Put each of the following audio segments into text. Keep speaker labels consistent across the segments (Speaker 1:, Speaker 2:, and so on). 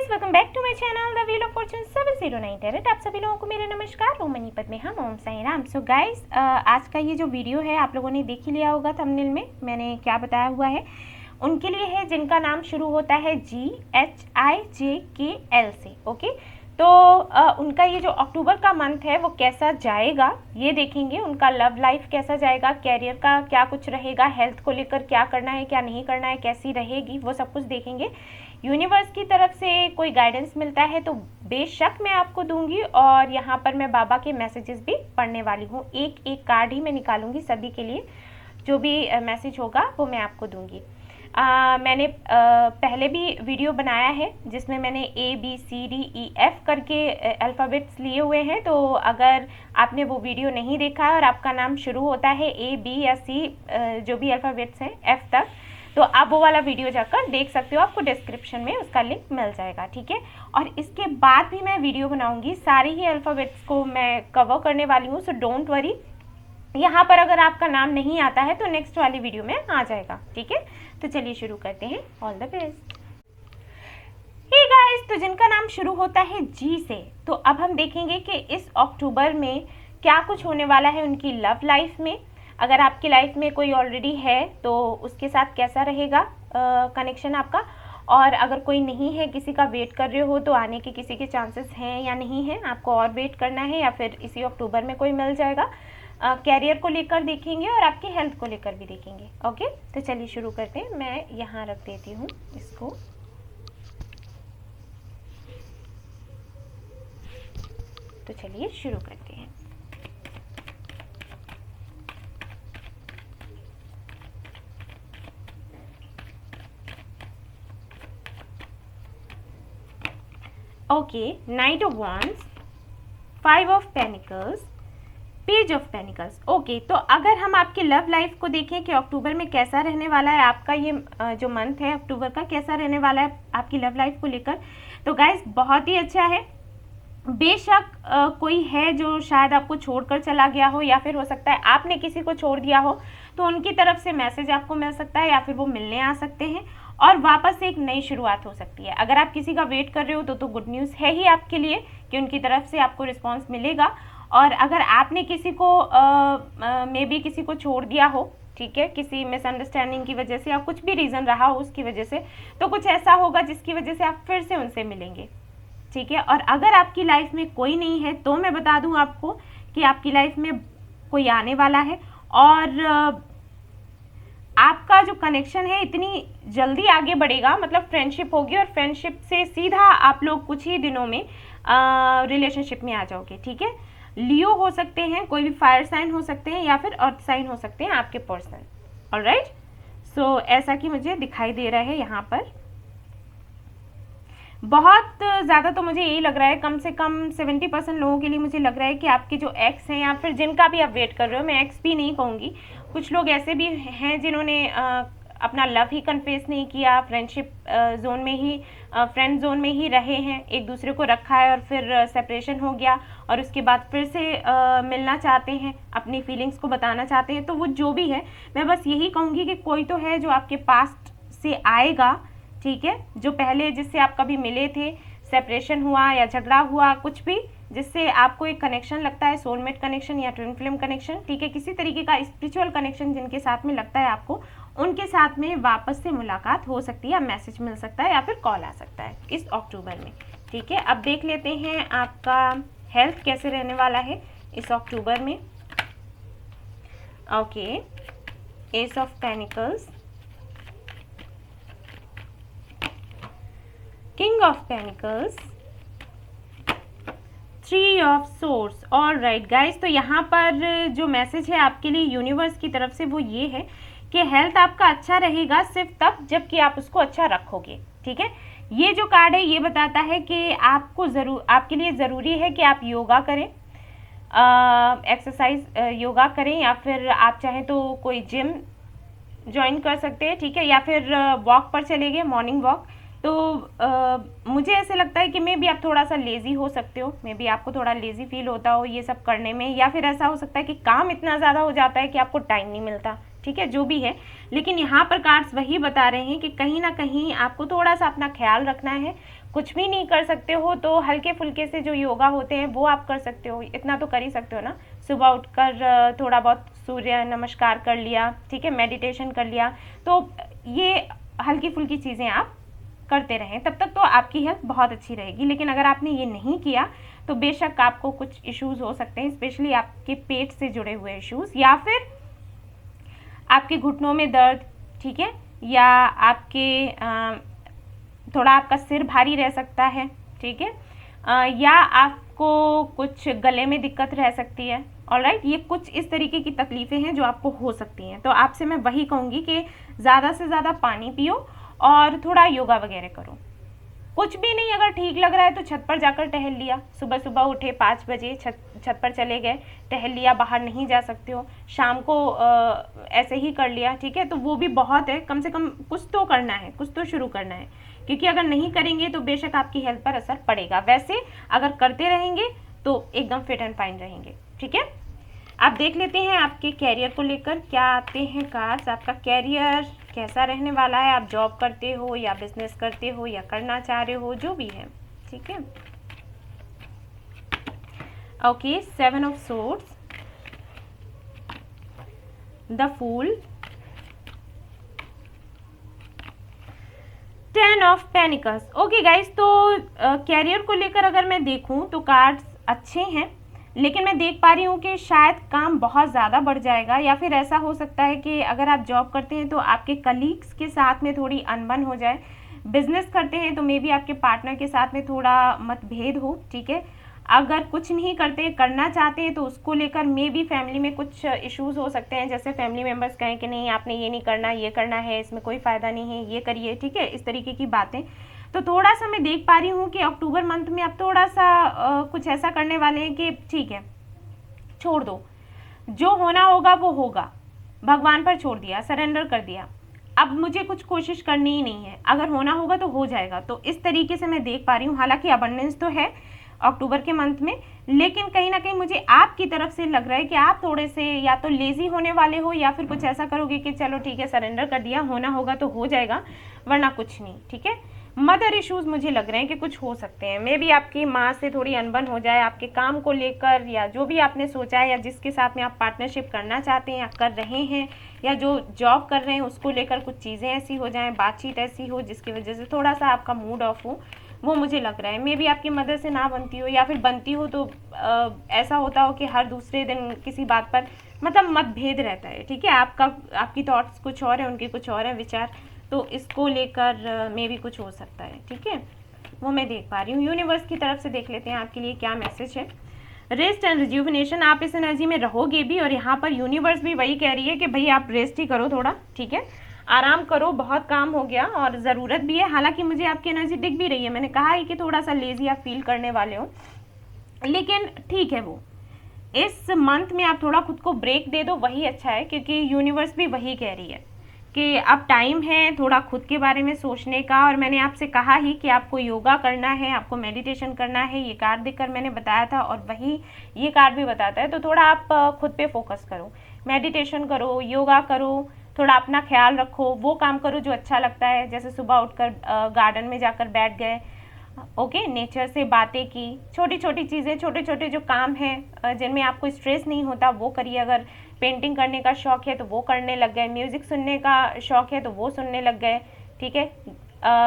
Speaker 1: Guys, welcome back to my channel the wheel of fortune 709 tarot. आप सभी लोगों को मेरा नमस्कार। ओम मनीपत में हम ओम साई राम। सो गाइस, आज का ये जो वीडियो है आप लोगों ने देख ही लिया होगा थंबनेल में मैंने क्या बताया हुआ है। उनके लिए है जिनका नाम शुरू होता है GHIJKL से। ओके, तो उनका ये जो अक्टूबर का मंथ है वो कैसा जाएगा ये देखेंगे। उनका लव लाइफ कैसा जाएगा, कैरियर का क्या कुछ रहेगा, हेल्थ को लेकर क्या करना है क्या नहीं करना है, कैसी रहेगी, वो सब कुछ देखेंगे। यूनिवर्स की तरफ से कोई गाइडेंस मिलता है तो बेशक मैं आपको दूंगी, और यहाँ पर मैं बाबा के मैसेजेस भी पढ़ने वाली हूँ। एक एक कार्ड ही मैं निकालूंगी सभी के लिए, जो भी मैसेज होगा वो मैं आपको दूंगी। मैंने पहले भी वीडियो बनाया है जिसमें मैंने ABCDEF करके अल्फ़ाबेट्स लिए हुए हैं, तो अगर आपने वो वीडियो नहीं देखा है और आपका नाम शुरू होता है A B या C जो भी अल्फ़ाबेट्स हैं F तक, तो आप वो वाला वीडियो जाकर देख सकते हो। आपको डिस्क्रिप्शन में उसका लिंक मिल जाएगा, ठीक है। और इसके बाद भी मैं वीडियो बनाऊंगी, सारी ही अल्फ़ाबेट्स को मैं कवर करने वाली हूँ, सो डोंट वरी। यहाँ पर अगर आपका नाम नहीं आता है तो नेक्स्ट वाली वीडियो में आ जाएगा, ठीक है। तो चलिए शुरू करते हैं। All the best. Hey guys, तो जिनका नाम शुरू होता है G से, तो अब हम देखेंगे कि इस अक्टूबर में क्या कुछ होने वाला है उनकी लव लाइफ में। अगर आपकी लाइफ में कोई ऑलरेडी है तो उसके साथ कैसा रहेगा कनेक्शन आपका, और अगर कोई नहीं है, किसी का वेट कर रहे हो, तो आने के किसी के चांसेस हैं या नहीं है, आपको और वेट करना है या फिर इसी अक्टूबर में कोई मिल जाएगा। कैरियर को लेकर देखेंगे और आपकी हेल्थ को लेकर भी देखेंगे। ओके, तो चलिए शुरू करते हैं। मैं यहाँ रख देती हूँ इसको। तो चलिए शुरू करते हैं। Okay, night of wands, 5 of pentacles, page of pentacles. Okay, तो अगर हम आपकी लव लाइफ को देखें कि अक्टूबर में कैसा रहने वाला है आपका ये जो मंथ है अक्टूबर का, कैसा रहने वाला है आपकी लव लाइफ को लेकर, तो गाइस बहुत ही अच्छा है। बेशक कोई है जो शायद आपको छोड़कर चला गया हो, या फिर हो सकता है आपने किसी को छोड़ दिया हो, तो उनकी तरफ से मैसेज आपको मिल सकता है, या फिर वो मिलने आ सकते हैं और वापस से एक नई शुरुआत हो सकती है। अगर आप किसी का वेट कर रहे हो तो गुड न्यूज़ है ही आपके लिए कि उनकी तरफ से आपको रिस्पॉन्स मिलेगा। और अगर आपने किसी को मे बी किसी को छोड़ दिया हो, ठीक है, किसी मिसअंडरस्टैंडिंग की वजह से या कुछ भी रीज़न रहा हो उसकी वजह से, तो कुछ ऐसा होगा जिसकी वजह से आप फिर से उनसे मिलेंगे, ठीक है। और अगर आपकी लाइफ में कोई नहीं है तो मैं बता दूं आपको कि आपकी लाइफ में कोई आने वाला है, और आपका जो कनेक्शन है इतनी जल्दी आगे बढ़ेगा, मतलब फ्रेंडशिप होगी और फ्रेंडशिप से सीधा आप लोग कुछ ही दिनों में रिलेशनशिप में आ जाओगे, ठीक है। लियो हो सकते हैं, कोई भी फायर साइन हो सकते हैं, या फिर अर्थ साइन हो सकते हैं आपके पर्सन। ऑलराइट, सो ऐसा कि मुझे दिखाई दे रहा है यहाँ पर। बहुत ज़्यादा तो मुझे यही लग रहा है, कम से कम 70% लोगों के लिए मुझे लग रहा है कि आपके जो एक्स हैं या फिर जिनका भी आप वेट कर रहे हो, मैं एक्स भी नहीं कहूँगी, कुछ लोग ऐसे भी हैं जिन्होंने अपना लव ही कन्फेस नहीं किया, फ्रेंडशिप जोन में ही, फ्रेंड जोन में ही रहे हैं, एक दूसरे को रखा है और फिर सेपरेशन हो गया और उसके बाद फिर से मिलना चाहते हैं, अपनी फीलिंग्स को बताना चाहते हैं। तो वो जो भी है, मैं बस यही कहूँगी कि कोई तो है जो आपके पास्ट से आएगा, ठीक है, जो पहले जिससे आप कभी मिले थे, सेपरेशन हुआ या झगड़ा हुआ, कुछ भी जिससे आपको एक कनेक्शन लगता है, सोलमेट कनेक्शन या ट्विन फ्लेम कनेक्शन, ठीक है, किसी तरीके का स्पिरिचुअल कनेक्शन जिनके साथ में लगता है आपको, उनके साथ में वापस से मुलाकात हो सकती है, या मैसेज मिल सकता है, या फिर कॉल आ सकता है इस अक्टूबर में, ठीक है। अब देख लेते हैं आपका हेल्थ कैसे रहने वाला है इस अक्टूबर में। Okay, S of pentacles, king of pentacles, 3 of source. All right guys, तो यहाँ पर जो मैसेज है आपके लिए यूनिवर्स की तरफ से वो ये है कि हेल्थ आपका अच्छा रहेगा सिर्फ तब जबकि आप उसको अच्छा रखोगे, ठीक है। ये जो कार्ड है ये बताता है कि आपके लिए ज़रूरी है कि आप योगा करें, एक्सरसाइज योगा करें, या फिर आप चाहें तो कोई जिम ज्वाइन कर सकते हैं, ठीक है, या फिर वॉक पर चले गए, मॉर्निंग वॉक। तो मुझे ऐसे लगता है कि मे बी आप थोड़ा सा लेज़ी हो सकते हो, मे बी आपको थोड़ा लेज़ी फील होता हो ये सब करने में, या फिर ऐसा हो सकता है कि काम इतना ज़्यादा हो जाता है कि आपको टाइम नहीं मिलता, ठीक है, जो भी है। लेकिन यहाँ पर कार्ड्स वही बता रहे हैं कि कहीं ना कहीं आपको थोड़ा सा अपना ख्याल रखना है। कुछ भी नहीं कर सकते हो तो हल्के फुल्के से जो योगा होते हैं वो आप कर सकते हो, इतना तो कर ही सकते हो ना। सुबह उठकर थोड़ा बहुत सूर्य नमस्कार कर लिया, ठीक है, मेडिटेशन कर लिया, तो ये हल्की फुल्की चीज़ें आप करते रहें, तब तक तो आपकी हेल्थ बहुत अच्छी रहेगी। लेकिन अगर आपने ये नहीं किया तो बेशक आपको कुछ इश्यूज़ हो सकते हैं, स्पेशली आपके पेट से जुड़े हुए इश्यूज़, या फिर आपके घुटनों में दर्द, ठीक है, या आपके थोड़ा आपका सिर भारी रह सकता है, ठीक है, या आपको कुछ गले में दिक्कत रह सकती है। ऑलराइट, ये कुछ इस तरीके की तकलीफ़ें हैं जो आपको हो सकती हैं। तो आपसे मैं वही कहूँगी कि ज़्यादा से ज़्यादा पानी पियो और थोड़ा योगा वगैरह करो। कुछ भी नहीं, अगर ठीक लग रहा है तो छत पर जाकर टहल लिया, सुबह सुबह उठे 5 बजे छत पर चले गए, टहल लिया, बाहर नहीं जा सकते हो शाम को ऐसे ही कर लिया, ठीक है, तो वो भी बहुत है। कम से कम कुछ तो करना है, कुछ तो शुरू करना है, क्योंकि अगर नहीं करेंगे तो बेशक आपकी हेल्थ पर असर पड़ेगा। वैसे अगर करते रहेंगे तो एकदम फिट एंड फाइन रहेंगे, ठीक है। आप देख लेते हैं आपके कैरियर को लेकर क्या आते हैं कार्ड्स। आपका कैरियर कैसा रहने वाला है, आप जॉब करते हो या बिजनेस करते हो या करना चाह रहे हो, जो भी है, ठीक है। Okay, 7 of swords, the fool, 10 of pentacles. Okay guys, तो कैरियर को लेकर अगर मैं देखूं तो कार्ड्स अच्छे हैं, लेकिन मैं देख पा रही हूँ कि शायद काम बहुत ज़्यादा बढ़ जाएगा, या फिर ऐसा हो सकता है कि अगर आप जॉब करते हैं तो आपके कलीग्स के साथ में थोड़ी अनबन हो जाए। बिजनेस करते हैं तो मे बी आपके पार्टनर के साथ में थोड़ा मतभेद हो, ठीक है। अगर कुछ नहीं करते, करना चाहते हैं तो उसको लेकर मे बी फैमिली में कुछ इश्यूज हो सकते हैं, जैसे फैमिली मेम्बर्स कहें कि नहीं आपने ये नहीं करना, ये करना है, इसमें कोई फ़ायदा नहीं है, ये करिए, ठीक है, इस तरीके की बातें। तो थोड़ा सा मैं देख पा रही हूँ कि अक्टूबर मंथ में आप थोड़ा सा कुछ ऐसा करने वाले हैं कि ठीक है, छोड़ दो, जो होना होगा वो होगा, भगवान पर छोड़ दिया, सरेंडर कर दिया, अब मुझे कुछ कोशिश करनी ही नहीं है, अगर होना होगा तो हो जाएगा। तो इस तरीके से मैं देख पा रही हूँ। हालांकि अबंडेंस तो है अक्टूबर के मंथ में, लेकिन कहीं ना कहीं मुझे आपकी तरफ से लग रहा है कि आप थोड़े से या तो लेजी होने वाले हो, या फिर कुछ ऐसा करोगे कि चलो ठीक है, सरेंडर कर दिया, होना होगा तो हो जाएगा, वरना कुछ नहीं, ठीक है। मदर इश्यूज मुझे लग रहे हैं कि कुछ हो सकते हैं, मे बी आपकी माँ से थोड़ी अनबन हो जाए आपके काम को लेकर, या जो भी आपने सोचा है, या जिसके साथ में आप पार्टनरशिप करना चाहते हैं या कर रहे हैं, या जो जॉब कर रहे हैं उसको लेकर कुछ चीज़ें ऐसी हो जाएं, बातचीत ऐसी हो जिसकी वजह से थोड़ा सा आपका मूड ऑफ हो, वो मुझे लग रहा है। मे बी आपकी मदर से ना बनती हो, या फिर बनती हो तो ऐसा होता हो कि हर दूसरे दिन किसी बात पर मतलब मतभेद रहता है, ठीक है। आपकी थॉट्स कुछ और है, उनके कुछ और है विचार, तो इसको लेकर मे भी कुछ हो सकता है, ठीक है, वो मैं देख पा रही हूँ। यूनिवर्स की तरफ से देख लेते हैं आपके लिए क्या मैसेज है। रेस्ट एंड रिज्यूविनेशन, आप इस एनर्जी में रहोगे भी, और यहाँ पर यूनिवर्स भी वही कह रही है कि भाई आप रेस्ट ही करो थोड़ा, ठीक है, आराम करो, बहुत काम हो गया और ज़रूरत भी है। हालांकि मुझे आपकी एनर्जी दिख भी रही है, मैंने कहा है कि थोड़ा सा लेजी आप फील करने वाले हो, लेकिन ठीक है, वो इस मंथ में आप थोड़ा खुद को ब्रेक दे दो, वही अच्छा है, क्योंकि यूनिवर्स भी वही कह रही है कि अब टाइम है थोड़ा खुद के बारे में सोचने का। और मैंने आपसे कहा ही कि आपको योगा करना है, आपको मेडिटेशन करना है, ये कार्ड देखकर मैंने बताया था, और वही ये कार्ड भी बताता है। तो थोड़ा आप खुद पे फोकस करो, मेडिटेशन करो, योगा करो, थोड़ा अपना ख्याल रखो, वो काम करो जो अच्छा लगता है, जैसे सुबह उठकर गार्डन में जाकर बैठ गए, ओके, नेचर से बातें की, छोटी छोटी चीज़ें, छोटे छोटे जो काम हैं जिनमें आपको स्ट्रेस नहीं होता वो करिए। अगर पेंटिंग करने का शौक है तो वो करने लग गए, म्यूज़िक सुनने का शौक है तो वो सुनने लग गए, ठीक है,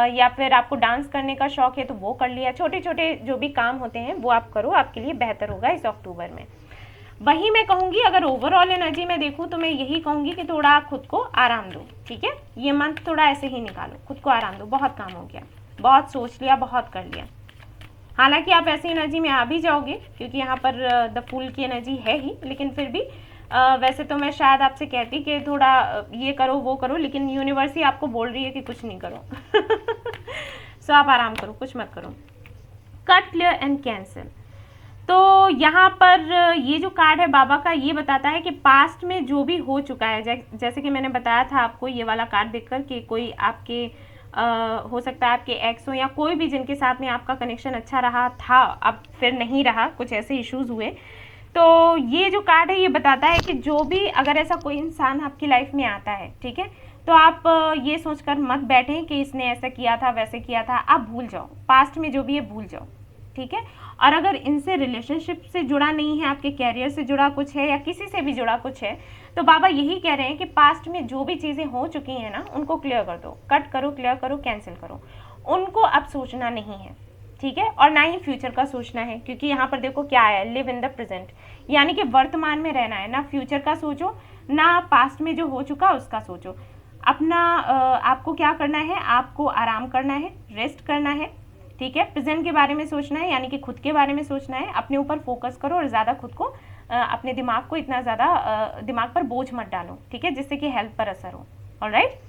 Speaker 1: या फिर आपको डांस करने का शौक है तो वो कर लिया। छोटे छोटे जो भी काम होते हैं वो आप करो, आपके लिए बेहतर होगा इस अक्टूबर में। वही मैं कहूँगी, अगर ओवरऑल एनर्जी में देखूँ तो मैं यही कहूँगी कि थोड़ा खुद को आराम दो, ठीक है, ये मंथ थोड़ा ऐसे ही निकालो, खुद को आराम दो, बहुत काम हो गया, बहुत सोच लिया, बहुत कर लिया। हालांकि आप ऐसी एनर्जी में आ भी जाओगे क्योंकि यहाँ पर द फूल की एनर्जी है ही, लेकिन फिर भी वैसे तो मैं शायद आपसे कहती कि थोड़ा ये करो वो करो, लेकिन यूनिवर्स ही आपको बोल रही है कि कुछ नहीं करो। सो आप आराम करो, कुछ मत करो। Cut, clear and cancel. तो यहाँ पर ये जो कार्ड है बाबा का, ये बताता है कि पास्ट में जो भी हो चुका है, जैसे कि मैंने बताया था आपको ये वाला कार्ड देखकर कि कोई आपके हो सकता है आपके एक्स हो या कोई भी जिनके साथ में आपका कनेक्शन अच्छा रहा था, अब फिर नहीं रहा, कुछ ऐसे इश्यूज हुए, तो ये जो कार्ड है ये बताता है कि जो भी अगर ऐसा कोई इंसान आपकी लाइफ में आता है, ठीक है, तो आप ये सोचकर मत बैठें कि इसने ऐसा किया था वैसे किया था। आप भूल जाओ, पास्ट में जो भी है भूल जाओ, ठीक है। और अगर इनसे रिलेशनशिप से जुड़ा नहीं है, आपके कैरियर से जुड़ा कुछ है या किसी से भी जुड़ा कुछ है, तो बाबा यही कह रहे हैं कि पास्ट में जो भी चीज़ें हो चुकी हैं ना, उनको क्लियर कर दो, कट करो, क्लियर करो, कैंसिल करो। उनको अब सोचना नहीं है, ठीक है, और ना ही फ्यूचर का सोचना है, क्योंकि यहाँ पर देखो क्या है, लिव इन द प्रेजेंट, यानी कि वर्तमान में रहना है। ना फ्यूचर का सोचो, ना पास्ट में जो हो चुका उसका सोचो। अपना आपको क्या करना है, आपको आराम करना है, रेस्ट करना है, ठीक है। प्रेजेंट के बारे में सोचना है, यानी कि खुद के बारे में सोचना है। अपने ऊपर फोकस करो और ज़्यादा खुद को अपने दिमाग को इतना ज़्यादा दिमाग पर बोझ मत डालो, ठीक है, जिससे कि हेल्थ पर असर हो। ऑलराइट,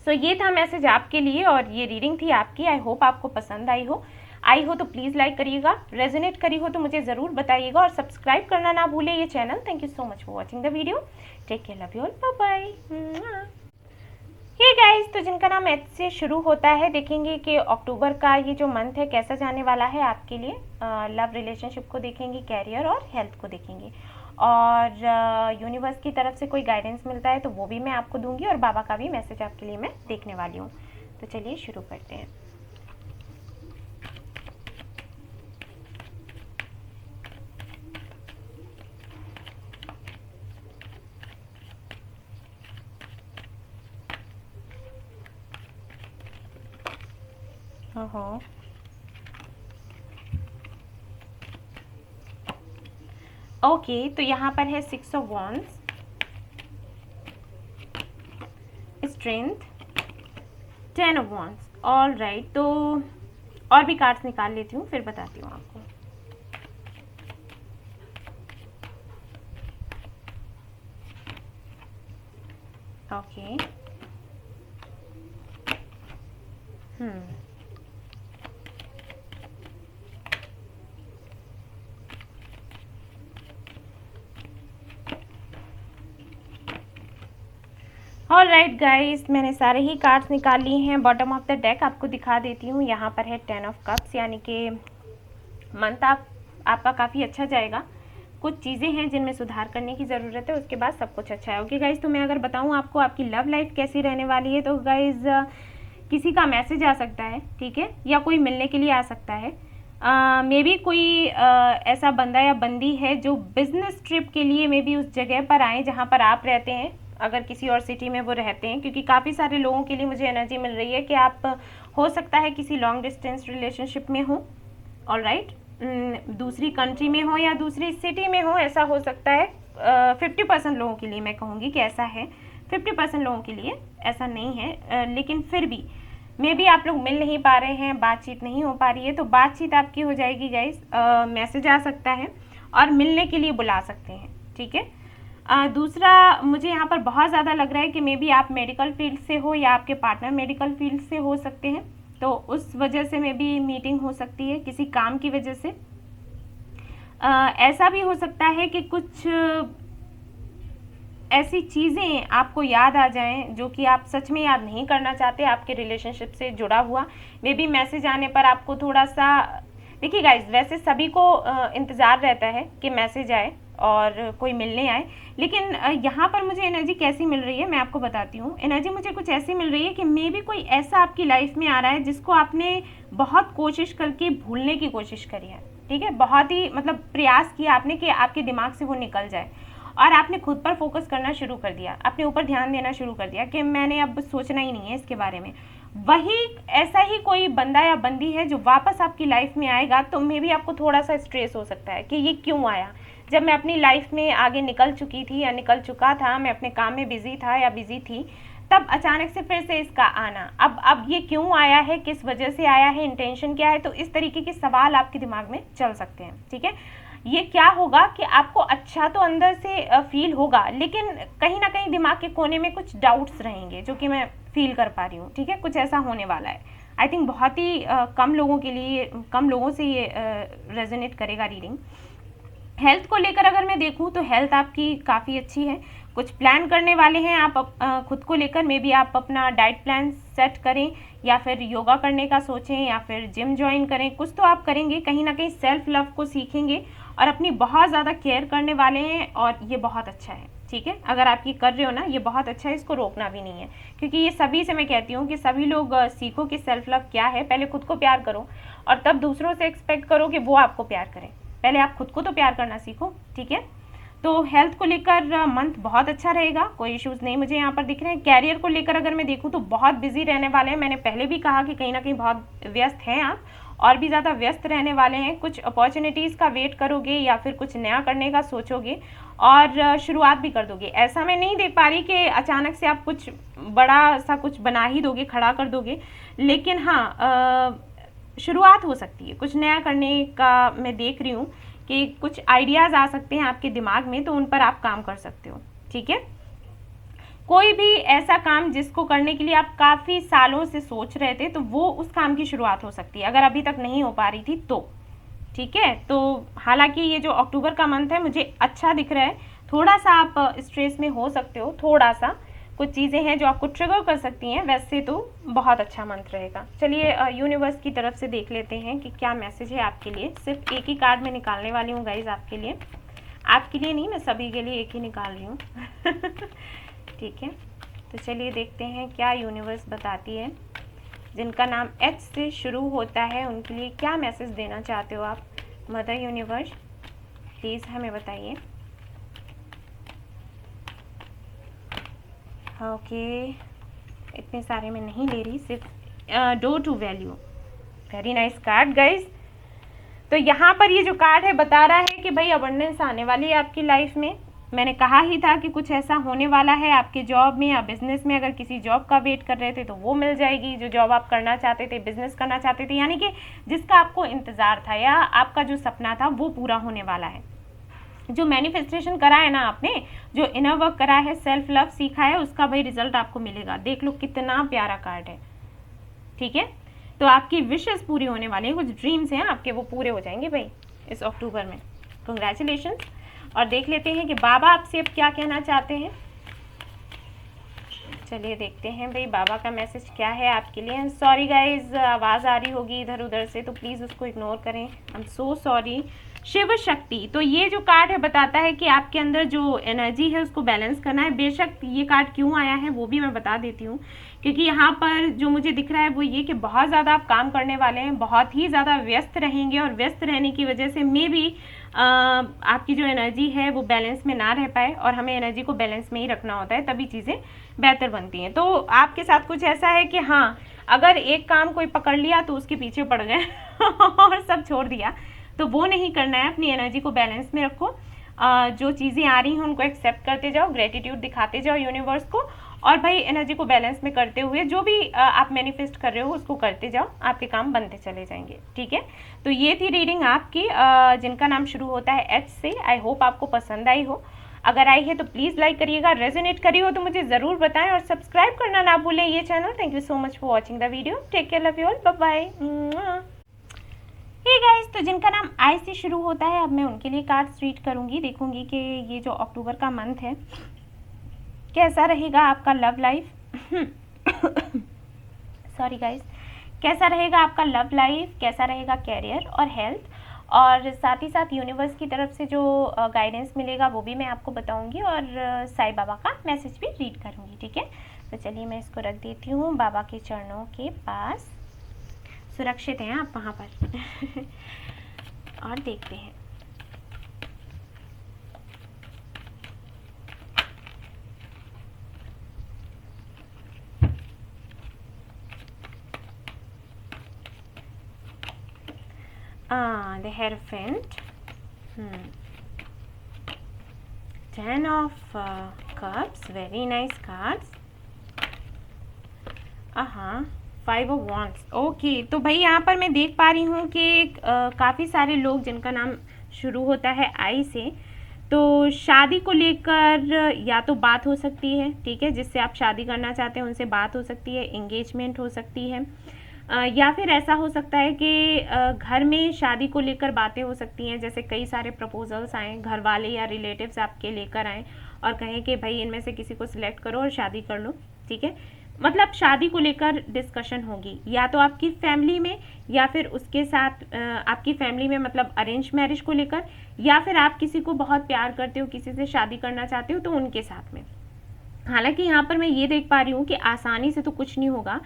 Speaker 1: सो ये था मैसेज आपके लिए और ये रीडिंग थी आपकी। आई होप आपको पसंद आई हो तो प्लीज़ लाइक करिएगा, रेजोनेट करी हो तो मुझे ज़रूर बताइएगा और सब्सक्राइब करना ना भूले ये channel. Thank you so much for watching the video. Take care, love you all, bye bye. Hey guys, तो जिनका नाम एच से शुरू होता है, देखेंगे कि अक्टूबर का ये जो मंथ है कैसा जाने वाला है आपके लिए। लव रिलेशनशिप को देखेंगे, कैरियर और हेल्थ को देखेंगे, और यूनिवर्स की तरफ से कोई गाइडेंस मिलता है तो वो भी मैं आपको दूंगी, और बाबा का भी मैसेज आपके लिए मैं देखने वाली हूँ। तो चलिए शुरू करते हैं। ओके, तो यहाँ पर है 6 of wands, strength, 10 of wands. All right, तो और भी कार्ड्स निकाल लेती हूँ, फिर बताती हूँ आपको। ओके, ऑल राइट गाइज, मैंने सारे ही कार्ड्स निकाल लिए हैं। बॉटम ऑफ द डेक आपको दिखा देती हूँ। यहाँ पर है 10 ऑफ कप्स, यानी कि मंथ आपका काफ़ी अच्छा जाएगा। कुछ चीज़ें हैं जिनमें सुधार करने की ज़रूरत है, उसके बाद सब कुछ अच्छा है। ओके गाइज, तो मैं अगर बताऊँ आपको आपकी लव लाइफ कैसी रहने वाली है, तो गाइज किसी का मैसेज आ सकता है, ठीक है, या कोई मिलने के लिए आ सकता है। मे बी कोई ऐसा बंदा या बंदी है जो बिजनेस ट्रिप के लिए मे बी उस जगह पर आए जहाँ पर आप रहते हैं, अगर किसी और सिटी में वो रहते हैं, क्योंकि काफ़ी सारे लोगों के लिए मुझे एनर्जी मिल रही है कि आप हो सकता है किसी लॉन्ग डिस्टेंस रिलेशनशिप में हो। ऑल राइट, दूसरी कंट्री में हो या दूसरी सिटी में हो, ऐसा हो सकता है। 50% लोगों के लिए मैं कहूँगी कि ऐसा है, 50% लोगों के लिए ऐसा नहीं है, लेकिन फिर भी मे बी आप लोग मिल नहीं पा रहे हैं, बातचीत नहीं हो पा रही है, तो बातचीत आपकी हो जाएगी गाइस। मैसेज आ सकता है और मिलने के लिए बुला सकते हैं, ठीक है। दूसरा, मुझे यहाँ पर बहुत ज़्यादा लग रहा है कि मे बी आप मेडिकल फील्ड से हो या आपके पार्टनर मेडिकल फील्ड से हो सकते हैं, तो उस वजह से मे बी मीटिंग हो सकती है किसी काम की वजह से। ऐसा भी हो सकता है कि कुछ ऐसी चीज़ें आपको याद आ जाएं जो कि आप सच में याद नहीं करना चाहते, आपके रिलेशनशिप से जुड़ा हुआ। मे बी मैसेज आने पर आपको थोड़ा सा, देखिए गाइज, वैसे सभी को इंतज़ार रहता है कि मैसेज आए और कोई मिलने आए, लेकिन यहाँ पर मुझे एनर्जी कैसी मिल रही है मैं आपको बताती हूँ। एनर्जी मुझे कुछ ऐसी मिल रही है कि मे बी कोई ऐसा आपकी लाइफ में आ रहा है जिसको आपने बहुत कोशिश करके भूलने की कोशिश करी है, ठीक है, बहुत ही मतलब प्रयास किया आपने कि आपके दिमाग से वो निकल जाए, और आपने खुद पर फोकस करना शुरू कर दिया, अपने ऊपर ध्यान देना शुरू कर दिया कि मैंने अब सोचना ही नहीं है इसके बारे में। वही ऐसा ही कोई बंदा या बंदी है जो वापस आपकी लाइफ में आएगा, तो मे बी आपको थोड़ा सा स्ट्रेस हो सकता है कि ये क्यों आया, जब मैं अपनी लाइफ में आगे निकल चुकी थी या निकल चुका था, मैं अपने काम में बिजी था या बिजी थी, तब अचानक से फिर से इसका आना, अब ये क्यों आया है, किस वजह से आया है, इंटेंशन क्या है। तो इस तरीके के सवाल आपके दिमाग में चल सकते हैं, ठीक है। ये क्या होगा कि आपको अच्छा तो अंदर से फील होगा, लेकिन कहीं ना कहीं दिमाग के कोने में कुछ डाउट्स रहेंगे जो कि मैं फील कर पा रही हूँ, ठीक है, कुछ ऐसा होने वाला है। आई थिंक बहुत ही कम लोगों से ये रेजोनेट करेगा रीडिंग। हेल्थ को लेकर अगर मैं देखूं तो हेल्थ आपकी काफ़ी अच्छी है। कुछ प्लान करने वाले हैं आप खुद को लेकर, मे बी आप अपना डाइट प्लान सेट करें या फिर योगा करने का सोचें या फिर जिम ज्वाइन करें, कुछ तो आप करेंगे, कहीं ना कहीं सेल्फ लव को सीखेंगे और अपनी बहुत ज़्यादा केयर करने वाले हैं और ये बहुत अच्छा है। ठीक है, अगर आप ये कर रहे हो ना, ये बहुत अच्छा है, इसको रोकना भी नहीं है, क्योंकि ये सभी से मैं कहती हूँ कि सभी लोग सीखो कि सेल्फ लव क्या है। पहले खुद को प्यार करो और तब दूसरों से एक्सपेक्ट करो कि वो आपको प्यार करें। पहले आप खुद को तो प्यार करना सीखो। ठीक है, तो हेल्थ को लेकर मंथ बहुत अच्छा रहेगा, कोई इश्यूज़ नहीं मुझे यहाँ पर दिख रहे हैं। कैरियर को लेकर अगर मैं देखूँ तो बहुत बिजी रहने वाले हैं। मैंने पहले भी कहा कि कहीं ना कहीं बहुत व्यस्त हैं आप, और भी ज़्यादा व्यस्त रहने वाले हैं। कुछ अपॉर्चुनिटीज़ का वेट करोगे या फिर कुछ नया करने का सोचोगे और शुरुआत भी कर दोगे। ऐसा मैं नहीं देख पा रही कि अचानक से आप कुछ बड़ा सा कुछ बना ही दोगे, खड़ा कर दोगे, लेकिन हाँ शुरुआत हो सकती है कुछ नया करने का। मैं देख रही हूँ कि कुछ आइडियाज़ आ सकते हैं आपके दिमाग में, तो उन पर आप काम कर सकते हो। ठीक है, कोई भी ऐसा काम जिसको करने के लिए आप काफ़ी सालों से सोच रहे थे, तो वो उस काम की शुरुआत हो सकती है अगर अभी तक नहीं हो पा रही थी तो। ठीक है, तो हालांकि ये जो अक्टूबर का मंथ है मुझे अच्छा दिख रहा है। थोड़ा सा आप स्ट्रेस में हो सकते हो, थोड़ा सा कुछ चीज़ें हैं जो आपको ट्रिगर कर सकती हैं, वैसे तो बहुत अच्छा मंथ रहेगा। चलिए यूनिवर्स की तरफ से देख लेते हैं कि क्या मैसेज है आपके लिए। सिर्फ एक ही कार्ड मैं निकालने वाली हूँ गाइज आपके लिए, आपके लिए नहीं, मैं सभी के लिए एक ही निकाल रही हूँ। ठीक है, तो चलिए देखते हैं क्या यूनिवर्स बताती है। जिनका नाम एच से शुरू होता है उनके लिए क्या मैसेज देना चाहते हो आप। मदर यूनिवर्स प्लीज़ हमें बताइए। ओके, इतने सारे मैं नहीं ले रही, सिर्फ door to value. Very nice card guys. तो यहाँ पर ये जो कार्ड है बता रहा है कि भाई अबंडेंस आने वाली है आपकी लाइफ में। मैंने कहा ही था कि कुछ ऐसा होने वाला है आपके जॉब में या बिजनेस में। अगर किसी जॉब का वेट कर रहे थे तो वो मिल जाएगी, जो जॉब आप करना चाहते थे, बिजनेस करना चाहते थे, यानी कि जिसका आपको इंतज़ार था या आपका जो सपना था वो पूरा होने वाला है। जो मैनिफेस्टेशन करा है ना आपने, जो इनर वर्क करा है, सेल्फ लव सीखा है, उसका भाई रिजल्ट आपको मिलेगा। देख लो कितना प्यारा कार्ड है। ठीक है, तो आपकी विशेस पूरी होने वाली हैं, कुछ ड्रीम्स हैं आपके वो पूरे हो जाएंगे भाई इस अक्टूबर में। कंग्रेचुलेशंस। और देख लेते हैं कि बाबा आपसे अब क्या कहना चाहते हैं। चलिए देखते हैं भाई बाबा का मैसेज क्या है आपके लिए। सॉरी गाइज, आवाज़ आ रही होगी इधर उधर से तो प्लीज़ उसको इग्नोर करें। I am so sorry. Shiv Shakti, तो ये जो कार्ड है बताता है कि आपके अंदर जो एनर्जी है उसको बैलेंस करना है। बेशक ये कार्ड क्यों आया है वो भी मैं बता देती हूँ, क्योंकि यहाँ पर जो मुझे दिख रहा है वो ये कि बहुत ज़्यादा आप काम करने वाले हैं, बहुत ही ज़्यादा व्यस्त रहेंगे, और व्यस्त रहने की वजह से मे बी आपकी जो एनर्जी है वो बैलेंस में ना रह पाए, और हमें एनर्जी को बैलेंस में ही रखना होता है, तभी चीज़ें बेहतर बनती हैं। तो आपके साथ कुछ ऐसा है कि हाँ, अगर एक काम कोई पकड़ लिया तो उसके पीछे पड़ गए और सब छोड़ दिया, तो वो नहीं करना है। अपनी एनर्जी को बैलेंस में रखो, जो चीज़ें आ रही हैं उनको एक्सेप्ट करते जाओ, ग्रेटिट्यूड दिखाते जाओ यूनिवर्स को, और भाई एनर्जी को बैलेंस में करते हुए जो भी आप मैनिफेस्ट कर रहे हो उसको करते जाओ, आपके काम बनते चले जाएंगे। ठीक है, तो ये थी रीडिंग आपकी जिनका नाम शुरू होता है एच से। आई होप आपको पसंद आई हो। अगर आई है तो प्लीज़ लाइक करिएगा, रेजोनेट करी हो तो मुझे ज़रूर बताएं, और सब्सक्राइब करना ना भूलें ये channel. Thank you so much for watching the video. Take care, love you all, bye bye. Hey guys, तो जिनका नाम आई से शुरू होता है अब मैं उनके लिए कार्ड्स रीड करूंगी। देखूंगी कि ये जो अक्टूबर का मंथ है कैसा रहेगा आपका लव लाइफ। सॉरी गाइस, कैसा रहेगा आपका लव लाइफ, कैसा रहेगा कैरियर और हेल्थ, और साथ ही साथ यूनिवर्स की तरफ से जो गाइडेंस मिलेगा वो भी मैं आपको बताऊंगी, और साईं बाबा का मैसेज भी रीड करूंगी। ठीक है, तो चलिए मैं इसको रख देती हूँ बाबा के चरणों के पास। सुरक्षित हैं आप वहाँ पर। और देखते हैं। The Hierophant, 10 of Cups, very nice cards. 5 of Wands. Okay, तो भाई यहाँ पर मैं देख पा रही हूँ कि काफ़ी सारे लोग जिनका नाम शुरू होता है आई से, तो शादी को लेकर या तो बात हो सकती है, ठीक है, जिससे आप शादी करना चाहते हैं उनसे बात हो सकती है, एंगेजमेंट हो सकती है, या फिर ऐसा हो सकता है कि घर में शादी को लेकर बातें हो सकती हैं। जैसे कई सारे प्रपोजल्स आए, घर वाले या रिलेटिव्स आपके लेकर आए और कहें कि भाई इनमें से किसी को सिलेक्ट करो और शादी कर लो। ठीक है, मतलब शादी को लेकर डिस्कशन होगी, या तो आपकी फैमिली में या फिर उसके साथ आपकी फैमिली में, मतलब अरेंज मैरिज को लेकर, या फिर आप किसी को बहुत प्यार करते हो, किसी से शादी करना चाहते हो तो उनके साथ में। हालांकि यहाँ पर मैं ये देख पा रही हूँ कि आसानी से तो कुछ नहीं होगा,